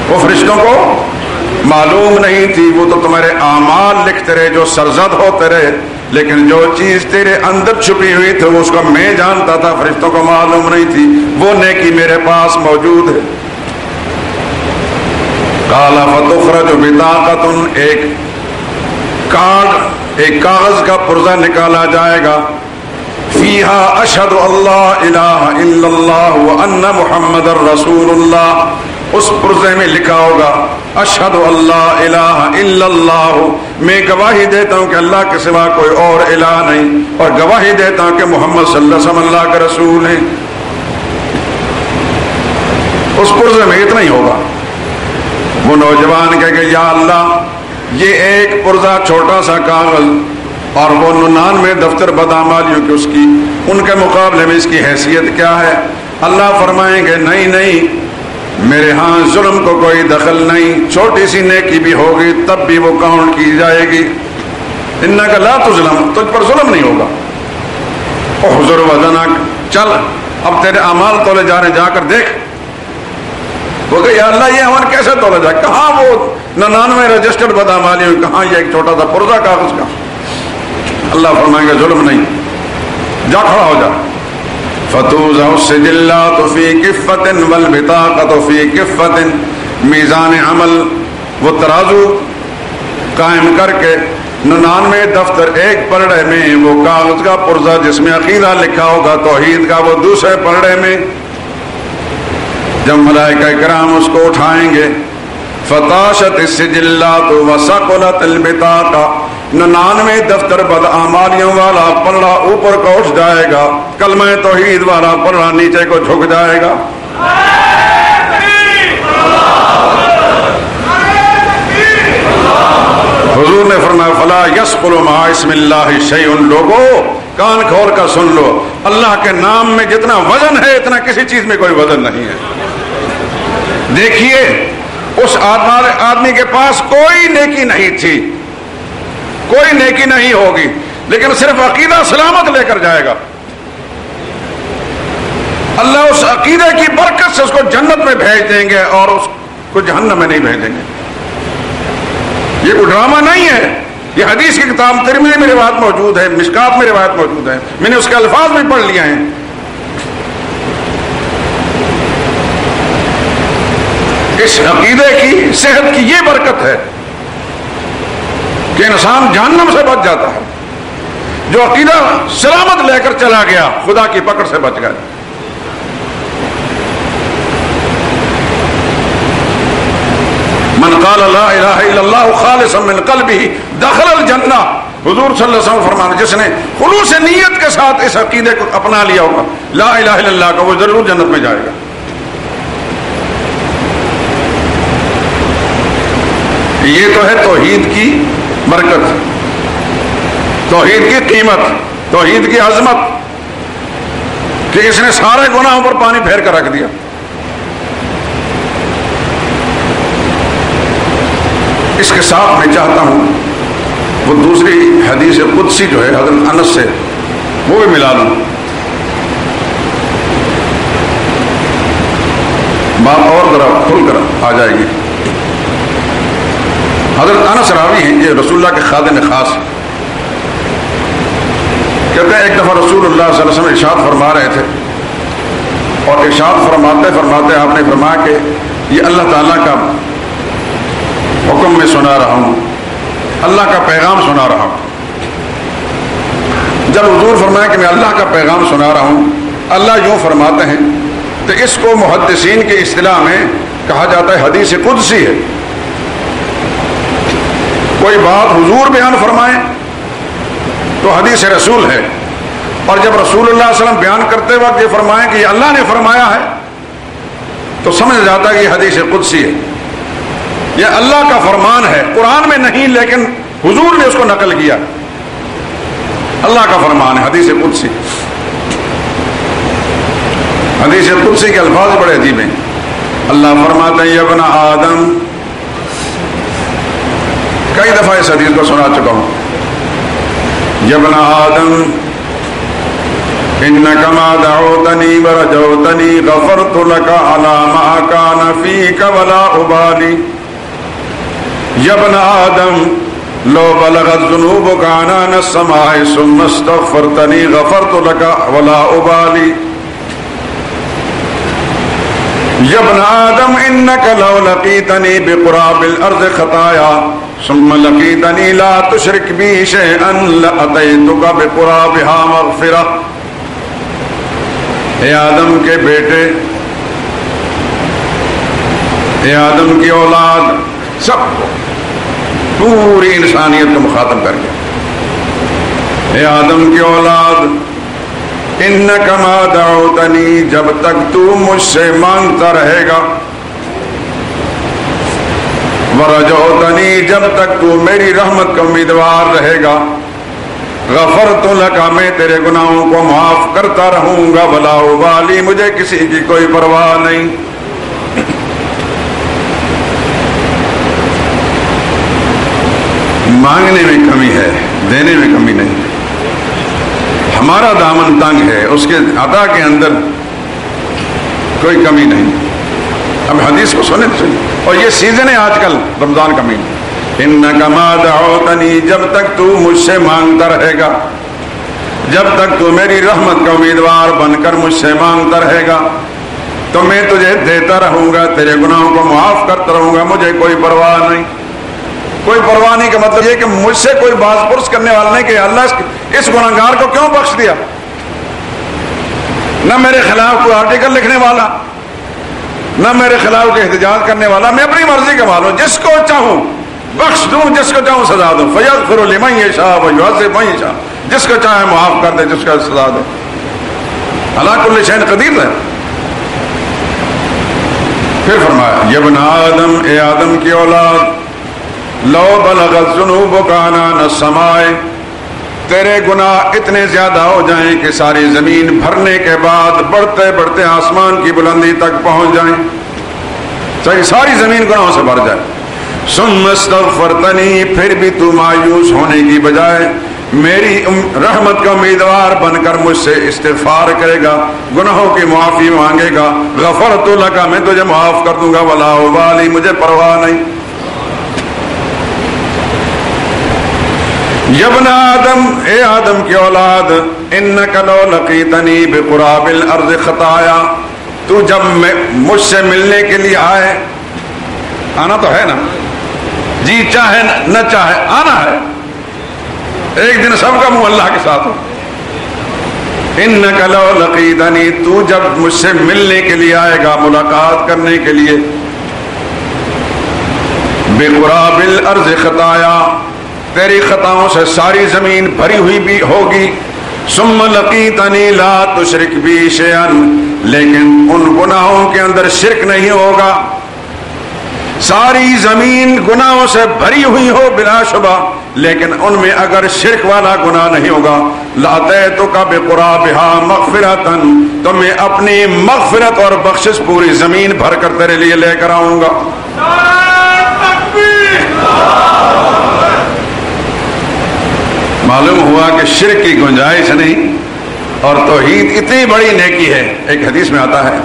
وہ فرشتوں کو معلوم نہیں تھی. وہ تو تمہارے اعمال لکھتے رہے جو سرزد ہوتے رہے، لیکن جو چیز تیرے اندر چھپی ہوئی تھی وہ اس کو میں جانتا تھا، فرشتوں کو معلوم نہیں تھی. وہ نیکی میرے پاس موجود ہے. قال فتخرج بطاقۃ، ایک کاغذ کا پرزہ نکالا جائے گا، فیہا اشہد اللہ الہ الا اللہ وان محمد رسول اللہ. اس پرزے میں لکھا ہوگا اشہد اللہ الہ الا اللہ، میں گواہی دیتا ہوں کہ اللہ کے سوا کوئی اور الہ نہیں، اور گواہی دیتا ہوں کہ محمد صلی اللہ علیہ وسلم اللہ کے رسول ہیں. اس پرزے میں اتنا ہی ہوگا. وہ نوجوان کہے کہ یا اللہ یہ ایک پرزہ چھوٹا سا کاغذ اور وہ 99 دفتر بدعمالیوں کی اس کی، ان کے مقابلے میں اس کی حیثیت کیا ہے؟ اللہ فرمائیں گے نہیں نہیں، میرے ہاں ظلم کو کوئی دخل نہیں، چھوٹی سی نیکی بھی ہوگی تب بھی وہ کاؤنٹ کی جائے گی. انک لا تظلم، تجھ پر ظلم نہیں ہوگا. احضر وزنک، چل اب تیرے اعمال تولے جا رہے، جا کر دیکھ. وہ کہ یا اللہ یہ عمل کیسے تولا جائے؟ کہاں وہ 99 رجسٹرڈ بدعمالیوں، کہاں یہ ایک چھوٹا سا پرزہ کاغذ کا؟ اللہ فرمائیں گے ظلم نہیں، جا کھڑا ہو جا. فتوزع السجلات فی کفۃ والبطاقۃ فی کفۃ، میزان عمل، وہ ترازو قائم کر کے 99 دفتر ایک پلڑے میں، وہ کاغذ کا پرزہ جس میں عقیدہ لکھا ہوگا توحید کا وہ دوسرے پلڑے میں. جب ملائکہ کرام اس کو اٹھائیں گے فتاشت السجلات وثقلت البطاقہ، 99 دفتر بدعمالیوں والا پلڑا اوپر کو اٹھ جائے گا، کلمہ توحید والا پلڑا نیچے کو جھک جائے گا۔ حضور نے فرمایا فلا یثقل مع اسم اللہ شیء، لوگو کان کھول کر سن لو، اللہ کے نام میں جتنا وزن ہے اتنا کسی چیز میں کوئی وزن نہیں ہے۔ دیکھیے اس آدمی کے پاس کوئی نیکی نہیں تھی، کوئی نیکی نہیں ہوگی، لیکن صرف عقیدہ سلامت لے کر جائے گا، اللہ اس عقیدے کی برکت سے اس کو جنت میں بھیج دیں گے اور اس کو جہنم میں نہیں بھیجیں گے۔ یہ کوئی ڈرامہ نہیں ہے، یہ حدیث کی کتاب ترمذی میں روایت موجود ہے، مشکات میں روایت موجود ہے، میں نے اس کے الفاظ بھی پڑھ لیے ہیں۔ اس عقیدے کی صحت کی یہ برکت ہے کہ انسان جہنم سے بچ جاتا ہے، جو عقیدہ سلامت لے کر چلا گیا خدا کی پکڑ سے بچ گیا۔ من قال لا الہ الا اللہ خالصا من قلبہ دخل الجنہ، حضور صلی اللہ علیہ وسلم فرمانا جس نے خلوص نیت کے ساتھ اس عقیدے کو اپنا لیا ہوگا لا الہ الا اللہ کا، وہ ضرور جنت میں جائے گا۔ یہ تو ہے توحید کی برکت، توحید کی قیمت، توحید کی عظمت، کہ اس نے سارے گناہوں پر پانی پھیر کر رکھ دیا۔ اس کے ساتھ میں چاہتا ہوں وہ دوسری حدیث قدسی جو ہے حضرت انس سے وہ بھی ملا لوں، بات اور ذرا کھل کر آ جائے گی۔ حضرت انس راوی ہیں، یہ رسول اللہ کے خادم خاص ہیں، کہتے ہیں ایک دفعہ رسول اللہ صلی اللہ علیہ وسلم ارشاد فرما رہے تھے، اور ارشاد فرماتے فرماتے آپ نے فرمایا کہ یہ اللہ تعالیٰ کا حکم میں سنا رہا ہوں، اللہ کا پیغام سنا رہا ہوں۔ جب حضور فرمایا کہ میں اللہ کا پیغام سنا رہا ہوں، اللہ یوں فرماتے ہیں، تو اس کو محدثین کی اصطلاح میں کہا جاتا ہے حدیث قدسی ہے۔ کوئی بات حضور بیان فرمائیں تو حدیث رسول ہے، اور جب رسول اللہ صلی اللہ علیہ وسلم بیان کرتے وقت یہ فرمائیں کہ یہ اللہ نے فرمایا ہے تو سمجھ جاتا ہے کہ یہ حدیث قدسی ہے، یہ اللہ کا فرمان ہے، قرآن میں نہیں لیکن حضور نے اس کو نقل کیا، اللہ کا فرمان ہے، حدیث قدسی۔ حدیث قدسی کے الفاظ بڑے عجیب ہیں۔ اللہ فرماتے ہیں یا ابن آدم، کئی دفعہ اس حدیث کو سنا چکا ہوں، یا ابن آدم انک ما دعوتنی ورجوتنی غفرت لک علی ما کان فیک ولا ابالی، یا ابن آدم لو بلغت ذنوبک عنان السماء ثم استغفرتنی غفرت لک ولا ابالی، یا ابن آدم انک لو لقیتنی بقراب الارض خطایا ثم لقیتنی لا تشرک بی شیئا لاتیتک بقرابها مغفرہ۔ اے آدم کے بیٹے، اے آدم کی اولاد، سب کو، پوری انسانیت کو مخاطب کر کے، اے آدم کی اولاد، انک ما دعوتنی، جب تک تو مجھ سے مانگتا رہے گا، ورجوتنی، جب تک تو میری رحمت کا امیدوار رہے گا، غفرت لک، میں تیرے گناہوں کو معاف کرتا رہوں گا، ولا ابالی، مجھے کسی کی کوئی پرواہ نہیں۔ مانگنے میں کمی ہے، دینے میں کمی نہیں۔ ہمارا دامن تنگ ہے، اس کے عطا کے اندر کوئی کمی نہیں۔ اب حدیث کو سنیں تو چلیے، اور یہ سیزن ہے آج کل رمضان کا مہینہ۔ انک ما دعوتنی، جب تک تو مجھ سے مانگتا رہے گا، جب تک تو میری رحمت کا امیدوار بن کر مجھ سے مانگتا رہے گا تو میں تجھے دیتا رہوں گا، تیرے گناہوں کو معاف کرتا رہوں گا، مجھے کوئی پرواہ نہیں۔ کوئی پرواہ نہیں کا مطلب یہ کہ مجھ سے کوئی باز پرس کرنے والا نہیں کہ اللہ اس گناہگار کو کیوں بخش دیا، نہ میرے خلاف کوئی آرٹیکل لکھنے والا، نہ میرے خلاف کے احتجاج کرنے والا، میں اپنی مرضی کا مالک ہوں، جس کو چاہوں بخش دوں، جس کو چاہوں سزا دوں، فیغفر لمن یشاء ویعذب من یشاء، جس کو چاہے معاف کر دے، جس کو سزا دے، علی کل شیء قدیر ہے۔ پھر فرمایا یا ابن آدم، اے آدم کی اولاد، لو بلغت ذنوبک عنان السماء، تیرے گناہ اتنے زیادہ ہو جائیں کہ ساری زمین بھرنے کے بعد بڑھتے بڑھتے آسمان کی بلندی تک پہنچ جائیں، چاہے ساری زمین گناہوں سے بھر جائے، ثم استغفرتنی، پھر بھی تو مایوس ہونے کی بجائے میری رحمت کا امیدوار بن کر مجھ سے استغفار کرے گا، گناہوں کی معافی مانگے گا، غفرت لک، میں تجھے معاف کر دوں گا، ولا ابالی، مجھے پرواہ نہیں۔ یا ابن آدم، اے آدم کی اولاد، انک لو لقیتنی بقراب الارض خطایا، تو جب مجھ سے ملنے کے لیے آئے، آنا تو ہے نا، جی چاہے نہ چاہے آنا ہے، ایک دن سب کا منہ اللہ کے ساتھ ہو۔ انک لو لقیتنی، تو جب مجھ سے ملنے کے لیے آئے گا، ملاقات کرنے کے لیے، بقراب الارض خطایا، تیری خطاؤں سے ساری زمین بھری ہوئی بھی ہوگی، ثم لقیتنی لا تشرک بی شیئا، لیکن ان گناہوں کے اندر شرک نہیں ہوگا، ساری زمین گناہوں سے بھری ہوئی ہو بلا شبہ، لیکن ان میں اگر شرک والا گناہ نہیں ہوگا، لاتیتک بقرابھا مغفرۃ، تو میں اپنی مغفرت اور بخشش پوری زمین بھر کر تیرے لیے لے کر آؤں گا۔ معلوم ہوا کہ شرک کی گنجائش نہیں، اور توحید اتنی بڑی نیکی ہے۔ ایک حدیث میں آتا ہے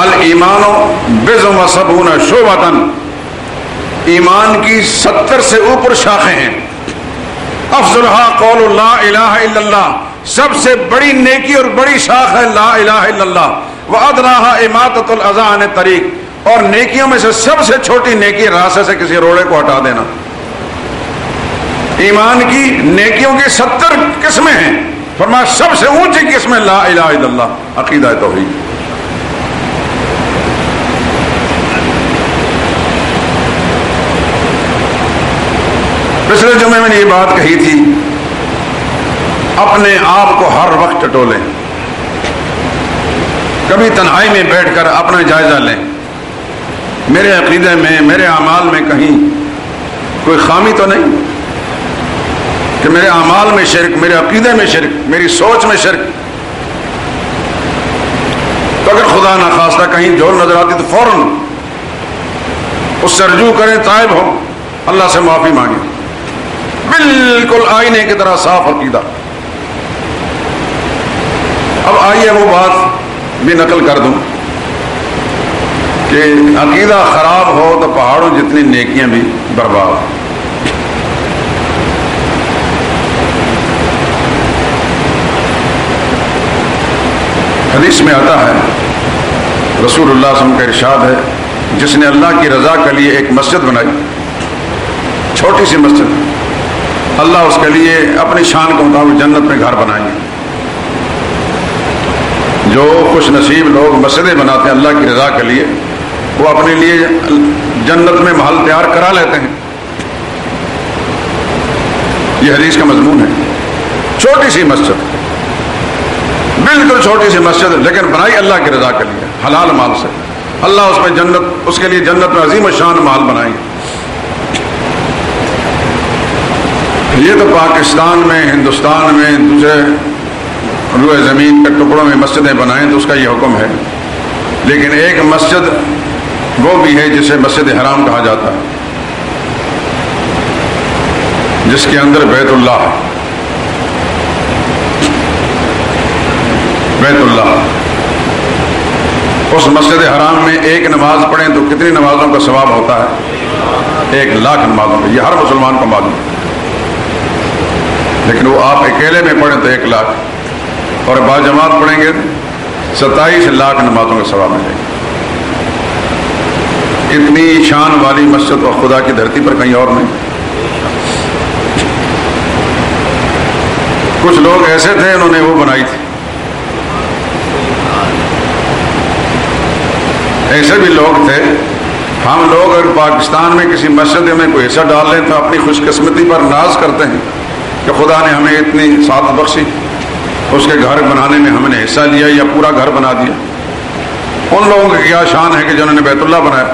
الایمان بضع و سبعون شعبۃ، ایمان کی 70 سے اوپر شاخیں ہیں، افضلھا قول لا الہ الا اللہ، سب سے بڑی نیکی اور بڑی شاخ ہے لا الہ الا اللہ، وادناھا اماطۃ الاذی عن الطریق، اور نیکیوں میں سے سب سے چھوٹی نیکی راستے سے کسی روڑے کو ہٹا دینا۔ ایمان کی نیکیوں کی 70 قسمیں ہیں، فرمایا سب سے اونچی قسم لا الہ الا اللہ، عقیدہ توحید۔ پچھلے جمعے میں نے یہ بات کہی تھی، اپنے آپ کو ہر وقت ٹٹولیں، کبھی تنہائی میں بیٹھ کر اپنا جائزہ لیں، میرے عقیدے میں، میرے اعمال میں کہیں کوئی خامی تو نہیں، کہ میرے اعمال میں شرک، میرے عقیدے میں شرک، میری سوچ میں شرک، تو اگر خدا نخواستہ کہیں جھول نظر آتی تو فوراً اس سے رجوع کریں، تائب ہو، اللہ سے معافی مانگیں، بالکل آئینے کی طرح صاف عقیدہ۔ اب آئیے وہ بات بھی نقل کر دوں کہ عقیدہ خراب ہو تو پہاڑوں جتنی نیکیاں بھی برباد۔ حدیث میں آتا ہے، رسول اللہ صلی اللہ علیہ وسلم کا ارشاد ہے، جس نے اللہ کی رضا کے لیے ایک مسجد بنائی، چھوٹی سی مسجد، اللہ اس کے لیے اپنی شان کے مطابق جنت میں گھر بنائیں گے۔ جو خوش نصیب لوگ مسجدیں بناتے ہیں اللہ کی رضا کے لیے، وہ اپنے لیے جنت میں محل تیار کرا لیتے ہیں۔ یہ حدیث کا مضمون ہے۔ چھوٹی سی مسجد، بالکل چھوٹی سی مسجد، لیکن بنائی اللہ کی رضا کے لیے، حلال مال سے، اللہ اس میں جنت، اس کے لیے جنت میں عظیم الشان محل بنائیں گے۔ یہ تو پاکستان میں، ہندوستان میں، دوسرے روئے زمین کے ٹکڑوں میں مسجدیں بنائیں تو اس کا یہ حکم ہے، لیکن ایک مسجد وہ بھی ہے جسے مسجد حرام کہا جاتا ہے، جس کے اندر بیت اللہ ہے، بیت اللہ۔ اس مسجد حرام میں ایک نماز پڑھیں تو کتنی نمازوں کا ثواب ہوتا ہے؟ 1,00,000 نمازوں کا، یہ ہر مسلمان کو معلوم ہے، لیکن وہ آپ اکیلے میں پڑھیں تو 1,00,000، اور باجماعت پڑھیں گے 27,00,000 نمازوں کا ثواب ملے گا۔ اتنی شان والی مسجد اور خدا کی دھرتی پر کہیں اور نہیں۔ کچھ لوگ ایسے تھے، انہوں نے وہ بنائی تھی، ایسے بھی لوگ تھے. ہم لوگ اگر پاکستان میں کسی مسجد میں کوئی حصہ ڈال لیں تو اپنی خوش قسمتی پر ناز کرتے ہیں کہ خدا نے ہمیں اتنی سعادت بخشی, اس کے گھر بنانے میں ہم نے حصہ لیا یا پورا گھر بنا دیا. ان لوگوں کی کیا شان ہے کہ جنہوں نے بیت اللہ بنایا,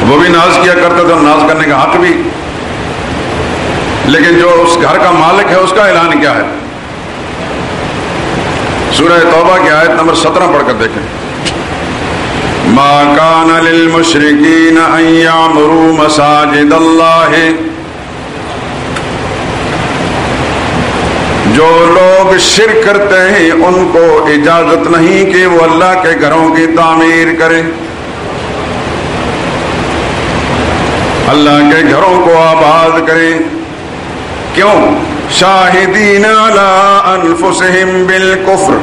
وہ بھی ناز کیا کرتے تھے, ناز کرنے کا حق بھی, لیکن جو اس گھر کا مالک ہے اس کا اعلان کیا ہے؟ سورہ توبہ کی آیت نمبر 17 پڑھ کر دیکھیں. ما کان للمشرکین ان یعمروا مساجد اللہ, جو لوگ شرک کرتے ہیں ان کو اجازت نہیں کہ وہ اللہ کے گھروں کی تعمیر کریں, اللہ کے گھروں کو آباد کریں. کیوں؟ شاہدین علی انفسہم بالکفر,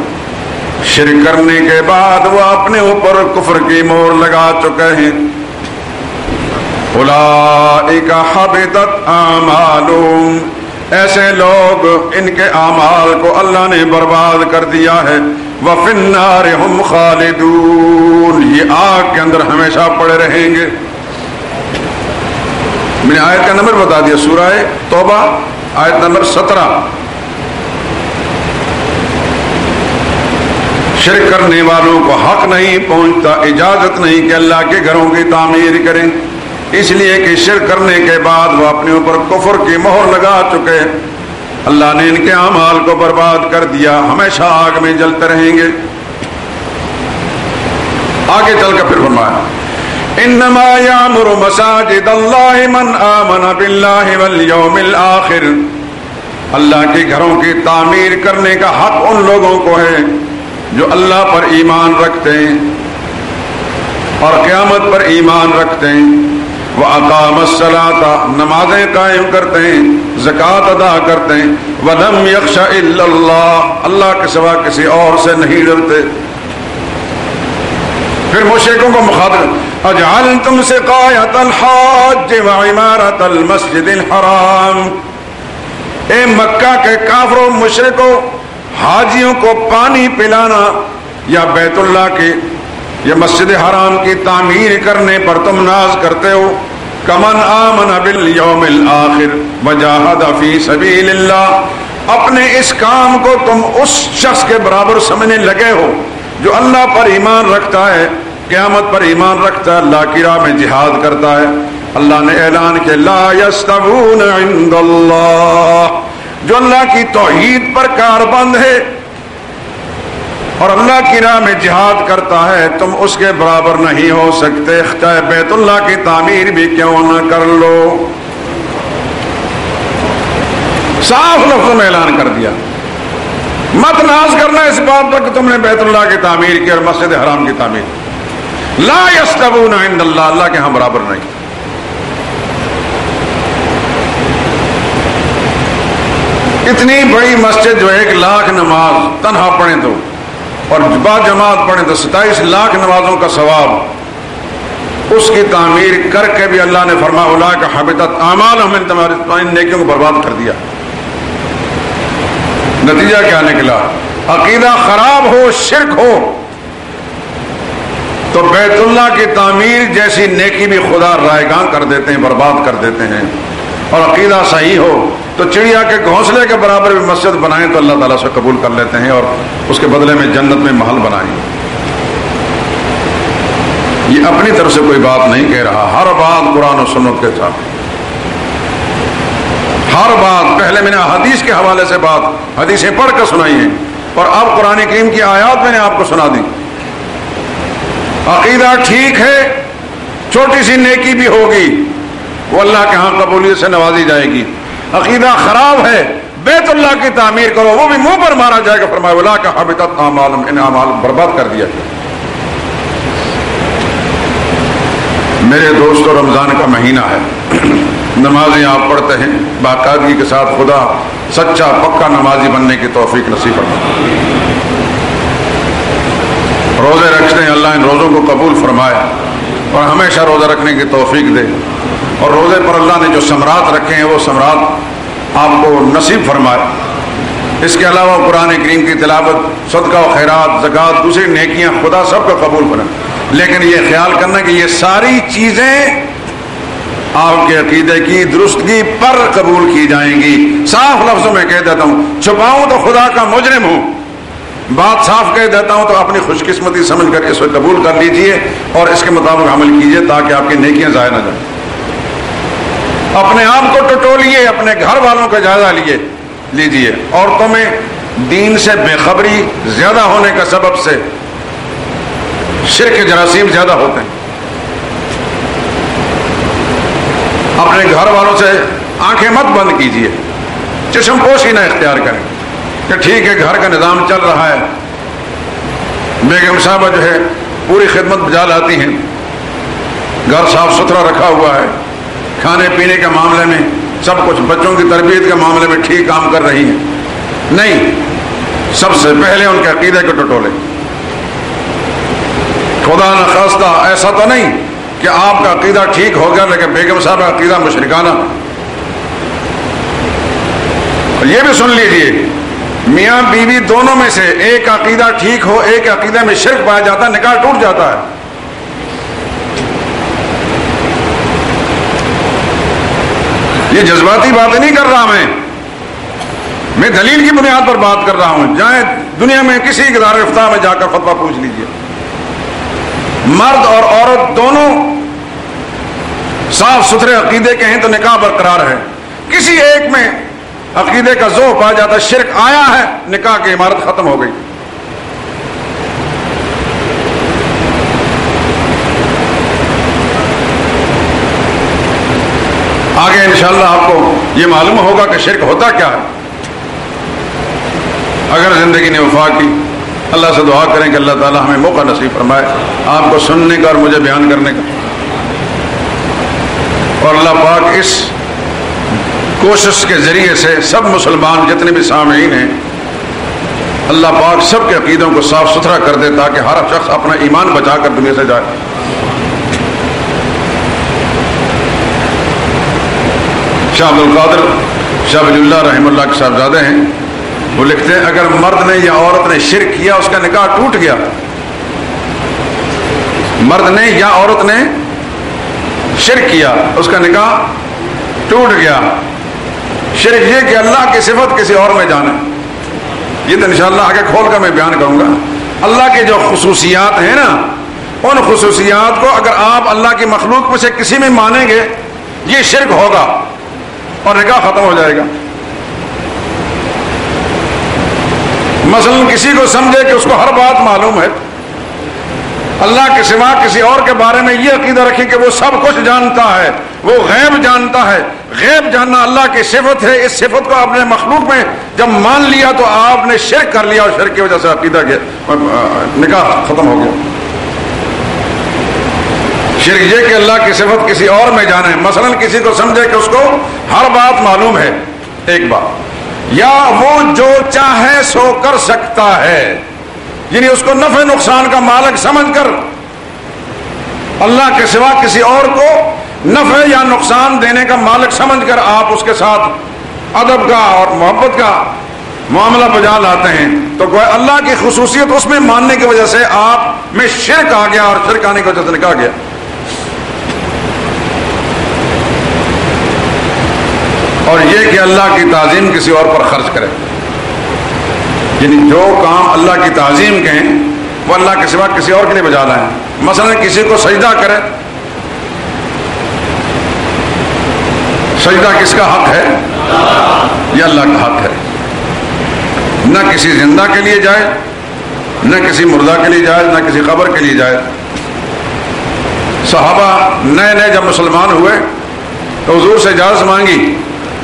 شرک کرنے کے بعد وہ اپنے اوپر کفر کی مہر لگا چکے ہیں. اولئک حبطت اعمالہم, ایسے لوگ ان کے اعمال کو اللہ نے برباد کر دیا ہے. وفی النار ہم خالدون, یہ آگ کے اندر ہمیشہ پڑے رہیں گے. میں نے آیت کا نمبر بتا دیا, سورہ توبہ آیت نمبر 17. شرک کرنے والوں کو حق نہیں پہنچتا, اجازت نہیں کہ اللہ کے گھروں کی تعمیر کریں, اس لیے کہ شرک کرنے کے بعد وہ اپنے اوپر کفر کی مہر لگا چکے. اللہ نے ان کے اعمال کو برباد کر دیا, ہمیشہ آگ میں جلتے رہیں گے. آگے چل کر پھر فرمایا انما یعمر مساجد اللہ من آمن باللہ والیوم الآخر, اللہ کے گھروں کی تعمیر کرنے کا حق ان لوگوں کو ہے جو اللہ پر ایمان رکھتے ہیں اور قیامت پر ایمان رکھتے ہیں. وَأَقَامَ الصَّلَاةَ, نمازیں قائم کرتے ہیں, زکوٰۃ ادا کرتے ہیں. وَلَمْ يَخْشَ إِلَّا اللَّهَ, اللہ کے سوا کسی اور سے نہیں ڈرتے. پھر مشرکوں کو مخاطب, اجعلتم سقایۃ الحاج وعمارۃ المسجد الحرام, اے مکہ کے کافروں مشرکوں, حاجیوں کو پانی پلانا یا بیت اللہ کی یا مسجد حرام کی تعمیر کرنے پر تم ناز کرتے ہو. کمن آمن بالیوم الآخر وجاہد فی سبیل اللہ, اپنے اس کام کو تم اس شخص کے برابر سمجھنے لگے ہو جو اللہ پر ایمان رکھتا ہے, قیامت پر ایمان رکھتا ہے, اللہ کی راہ میں جہاد کرتا ہے. اللہ نے اعلان کیا لا یستوون عند اللہ, جو اللہ کی توحید پر کاربند ہے اور اللہ کی راہ میں جہاد کرتا ہے, تم اس کے برابر نہیں ہو سکتے, چاہے بیت اللہ کی تعمیر بھی کیوں نہ کر لو. صاف لفظوں میں اعلان کر دیا, مت ناز کرنا اس بات پر کہ تم نے بیت اللہ کی تعمیر کی اور مسجد حرام کی تعمیر. لا یستوون عند اللہ, اللہ کے ہاں برابر نہیں. اتنی بڑی مسجد جو 1 لاکھ نماز تنہا پڑھیں تو اور با جماعت پڑھیں تو 27 لاکھ نمازوں کا ثواب, اس کی تعمیر کر کے بھی اللہ نے فرمایا اولئک حبطت اعمالہم, ان نیکیوں کو برباد کر دیا. نتیجہ کیا نکلا؟ عقیدہ خراب ہو, شرک ہو تو بیت اللہ کی تعمیر جیسی نیکی بھی خدا رائیگاں کر دیتے ہیں, برباد کر دیتے ہیں. اور عقیدہ صحیح ہو تو چڑیا کے گھونسلے کے برابر بھی مسجد بنائیں تو اللہ تعالیٰ سے قبول کر لیتے ہیں اور اس کے بدلے میں جنت میں محل بنائیں. یہ اپنی طرف سے کوئی بات نہیں کہہ رہا, ہر بات قرآن و سنت کے ساتھ, ہر بات. پہلے میں نے حدیث کے حوالے سے بات, حدیثیں پڑھ کر سنائی ہیں, اور اب قرآن کریم کی آیات میں نے آپ کو سنا دی. عقیدہ ٹھیک ہے, چھوٹی سی نیکی بھی ہوگی, وہ اللہ کے ہاں قبولیت سے نوازی جائے گی. عقیدہ خراب ہے, بیت اللہ کی تعمیر کرو, وہ بھی منہ پر مارا جائے گا. فرمایا اولئک حبطت اعمالہم, ان اعمال برباد کر دیا. میرے دوستو, رمضان کا مہینہ ہے, نمازیں آپ پڑھتے ہیں باقاعدگی کے ساتھ, خدا سچا پکا نمازی بننے کی توفیق نصیب فرمائے. روزے رکھتے ہیں, اللہ ان روزوں کو قبول فرمائے اور ہمیشہ روزہ رکھنے کی توفیق دے, اور روزے پر اللہ نے جو ثمرات رکھے ہیں وہ ثمرات آپ کو نصیب فرمائے. اس کے علاوہ قرآن کریم کی تلاوت، صدقہ و خیرات، زکوٰۃ، دوسری نیکیاں خدا سب کا قبول کرے، لیکن یہ خیال کرنا کہ یہ ساری چیزیں آپ کے عقیدے کی درستگی پر قبول کی جائیں گی۔ صاف لفظوں میں کہہ دیتا ہوں، چھپاؤں تو خدا کا مجرم ہوں، بات صاف کہہ دیتا ہوں تو اپنی خوش قسمتی سمجھ کر اس کو قبول کر لیجئے اور اس کے مطابق عمل کیجئے تاکہ آپ کی نیکیاں ضائع نہ جائیں۔ اپنے آپ کو ٹٹولیے، اپنے گھر والوں کا جائزہ لیجئے۔ عورتوں میں دین سے بے خبری زیادہ ہونے کا سبب سے شرک کے جراثیم زیادہ ہوتے ہیں۔ اپنے گھر والوں سے آنکھیں مت بند کیجئے، چشم پوشی نہ اختیار کریں کہ ٹھیک ہے گھر کا نظام چل رہا ہے، بیگم صاحبہ جو ہے پوری خدمت بجا لاتی ہیں، گھر صاف ستھرا رکھا ہوا ہے، کھانے پینے کے معاملے میں سب کچھ، بچوں کی تربیت کے معاملے میں ٹھیک کام کر رہی ہیں۔ نہیں، سب سے پہلے ان کے عقیدے کو ٹٹولے۔ خدا نخواستہ ایسا تو نہیں کہ آپ کا عقیدہ ٹھیک ہو گیا لیکن بیگم صاحب کا عقیدہ مشرکانہ۔ یہ بھی سن لیجئے، میاں بیوی دونوں میں سے ایک عقیدہ ٹھیک ہو، ایک عقیدہ میں شرک پایا جاتا ہے، نکاح ٹوٹ جاتا ہے۔ یہ جذباتی باتیں نہیں کر رہا میں دلیل کی بنیاد پر بات کر رہا ہوں۔ جائیں دنیا میں کسی ادارے افتاء میں جا کر فتویٰ پوچھ لیجئے، مرد اور عورت دونوں صاف ستھرے عقیدے کے ہیں تو نکاح برقرار ہے۔ کسی ایک میں عقیدے کا ذوق پایا جاتا ہے، شرک آیا ہے، نکاح کی عمارت ختم ہو گئی۔ آگے انشاءاللہ آپ کو یہ معلوم ہوگا کہ شرک ہوتا کیا ہے۔ اگر زندگی نے وفا کی، اللہ سے دعا کریں کہ اللہ تعالی ہمیں موقع نصیب فرمائے آپ کو سننے کا اور مجھے بیان کرنے کا، اور اللہ پاک اس کوشش کے ذریعے سے سب مسلمان جتنے بھی سامعین ہیں، اللہ پاک سب کے عقیدوں کو صاف ستھرا کر دے تاکہ ہر شخص اپنا ایمان بچا کر دنیا سے جائے۔ شاہ عبد القادر شاہ ولی اللہ رحمہ اللہ کے صاحبزادے ہیں، وہ لکھتے ہیں اگر مرد نے یا عورت نے شرک کیا اس کا نکاح ٹوٹ گیا۔ مرد نے یا عورت نے شرک کیا اس کا نکاح ٹوٹ گیا۔ شرک یہ کہ اللہ کی صفت کسی اور میں جانے، یہ تو انشاءاللہ آگے کھول کر میں بیان کروں گا۔ اللہ کے جو خصوصیات ہیں نا، ان خصوصیات کو اگر آپ اللہ کی مخلوق میں سے کسی میں مانیں گے یہ شرک ہوگا اور نکاح ختم ہو جائے گا۔ مثلا کسی کو سمجھے کہ اس کو ہر بات معلوم ہے، اللہ کے سوا کسی اور کے بارے میں یہ عقیدہ رکھی کہ وہ سب کچھ جانتا ہے، وہ غیب جانتا ہے۔ غیب جاننا اللہ کی صفت ہے، اس صفت کو آپ نے مخلوق میں جب مان لیا تو آپ نے شرک کر لیا اور شرک کی وجہ سے عقیدہ نکاح ختم ہو گیا۔ شرک یہ کہ اللہ کی صفت کسی اور میں جانے، مثلا کسی کو سمجھے کہ اس کو ہر بات معلوم ہے، ایک بات، یا وہ جو چاہے سو کر سکتا ہے، یعنی اس کو نفع نقصان کا مالک سمجھ کر اللہ کے سوا کسی اور کو نفع یا نقصان دینے کا مالک سمجھ کر آپ اس کے ساتھ ادب کا اور محبت کا معاملہ بجا لاتے ہیں، تو گویا اللہ کی خصوصیت اس میں ماننے کی وجہ سے آپ میں شرک آ گیا اور شرک آنے کی وجہ سے نکاح گیا۔ اور یہ کہ اللہ کی تعظیم کسی اور پر خرچ کرے، یعنی جو کام اللہ کی تعظیم کے ہیں وہ اللہ کے سوا کسی اور کے لیے بجا لائیں۔ مثلا کسی کو سجدہ کرے، سجدہ کس کا حق ہے؟ یہ اللہ کا حق ہے۔ نہ کسی زندہ کے لیے جائے، نہ کسی مردہ کے لیے جائے، نہ کسی قبر کے لیے جائے۔ صحابہ نئے جب مسلمان ہوئے تو حضور سے اجازت مانگی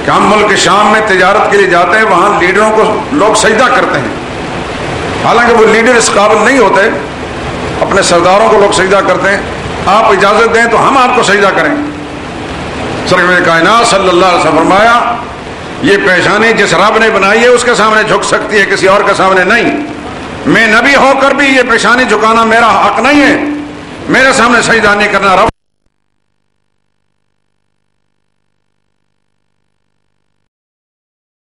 کہ ہم ملک شام میں تجارت کے لیے جاتے ہیں، وہاں لیڈروں کو لوگ سجدہ کرتے ہیں، حالانکہ وہ لیڈر اس قابل نہیں ہوتے، اپنے سرداروں کو لوگ سجدہ کرتے ہیں، آپ اجازت دیں تو ہم آپ کو سجدہ کریں۔ سرکار کائنات صلی اللہ علیہ وسلم فرمایا یہ پیشانی جس رب نے بنائی ہے اس کے سامنے جھک سکتی ہے، کسی اور کے سامنے نہیں۔ میں نبی ہو کر بھی یہ پیشانی جھکانا میرا حق نہیں ہے، میرے سامنے سجدہ نہیں کرنا۔ رب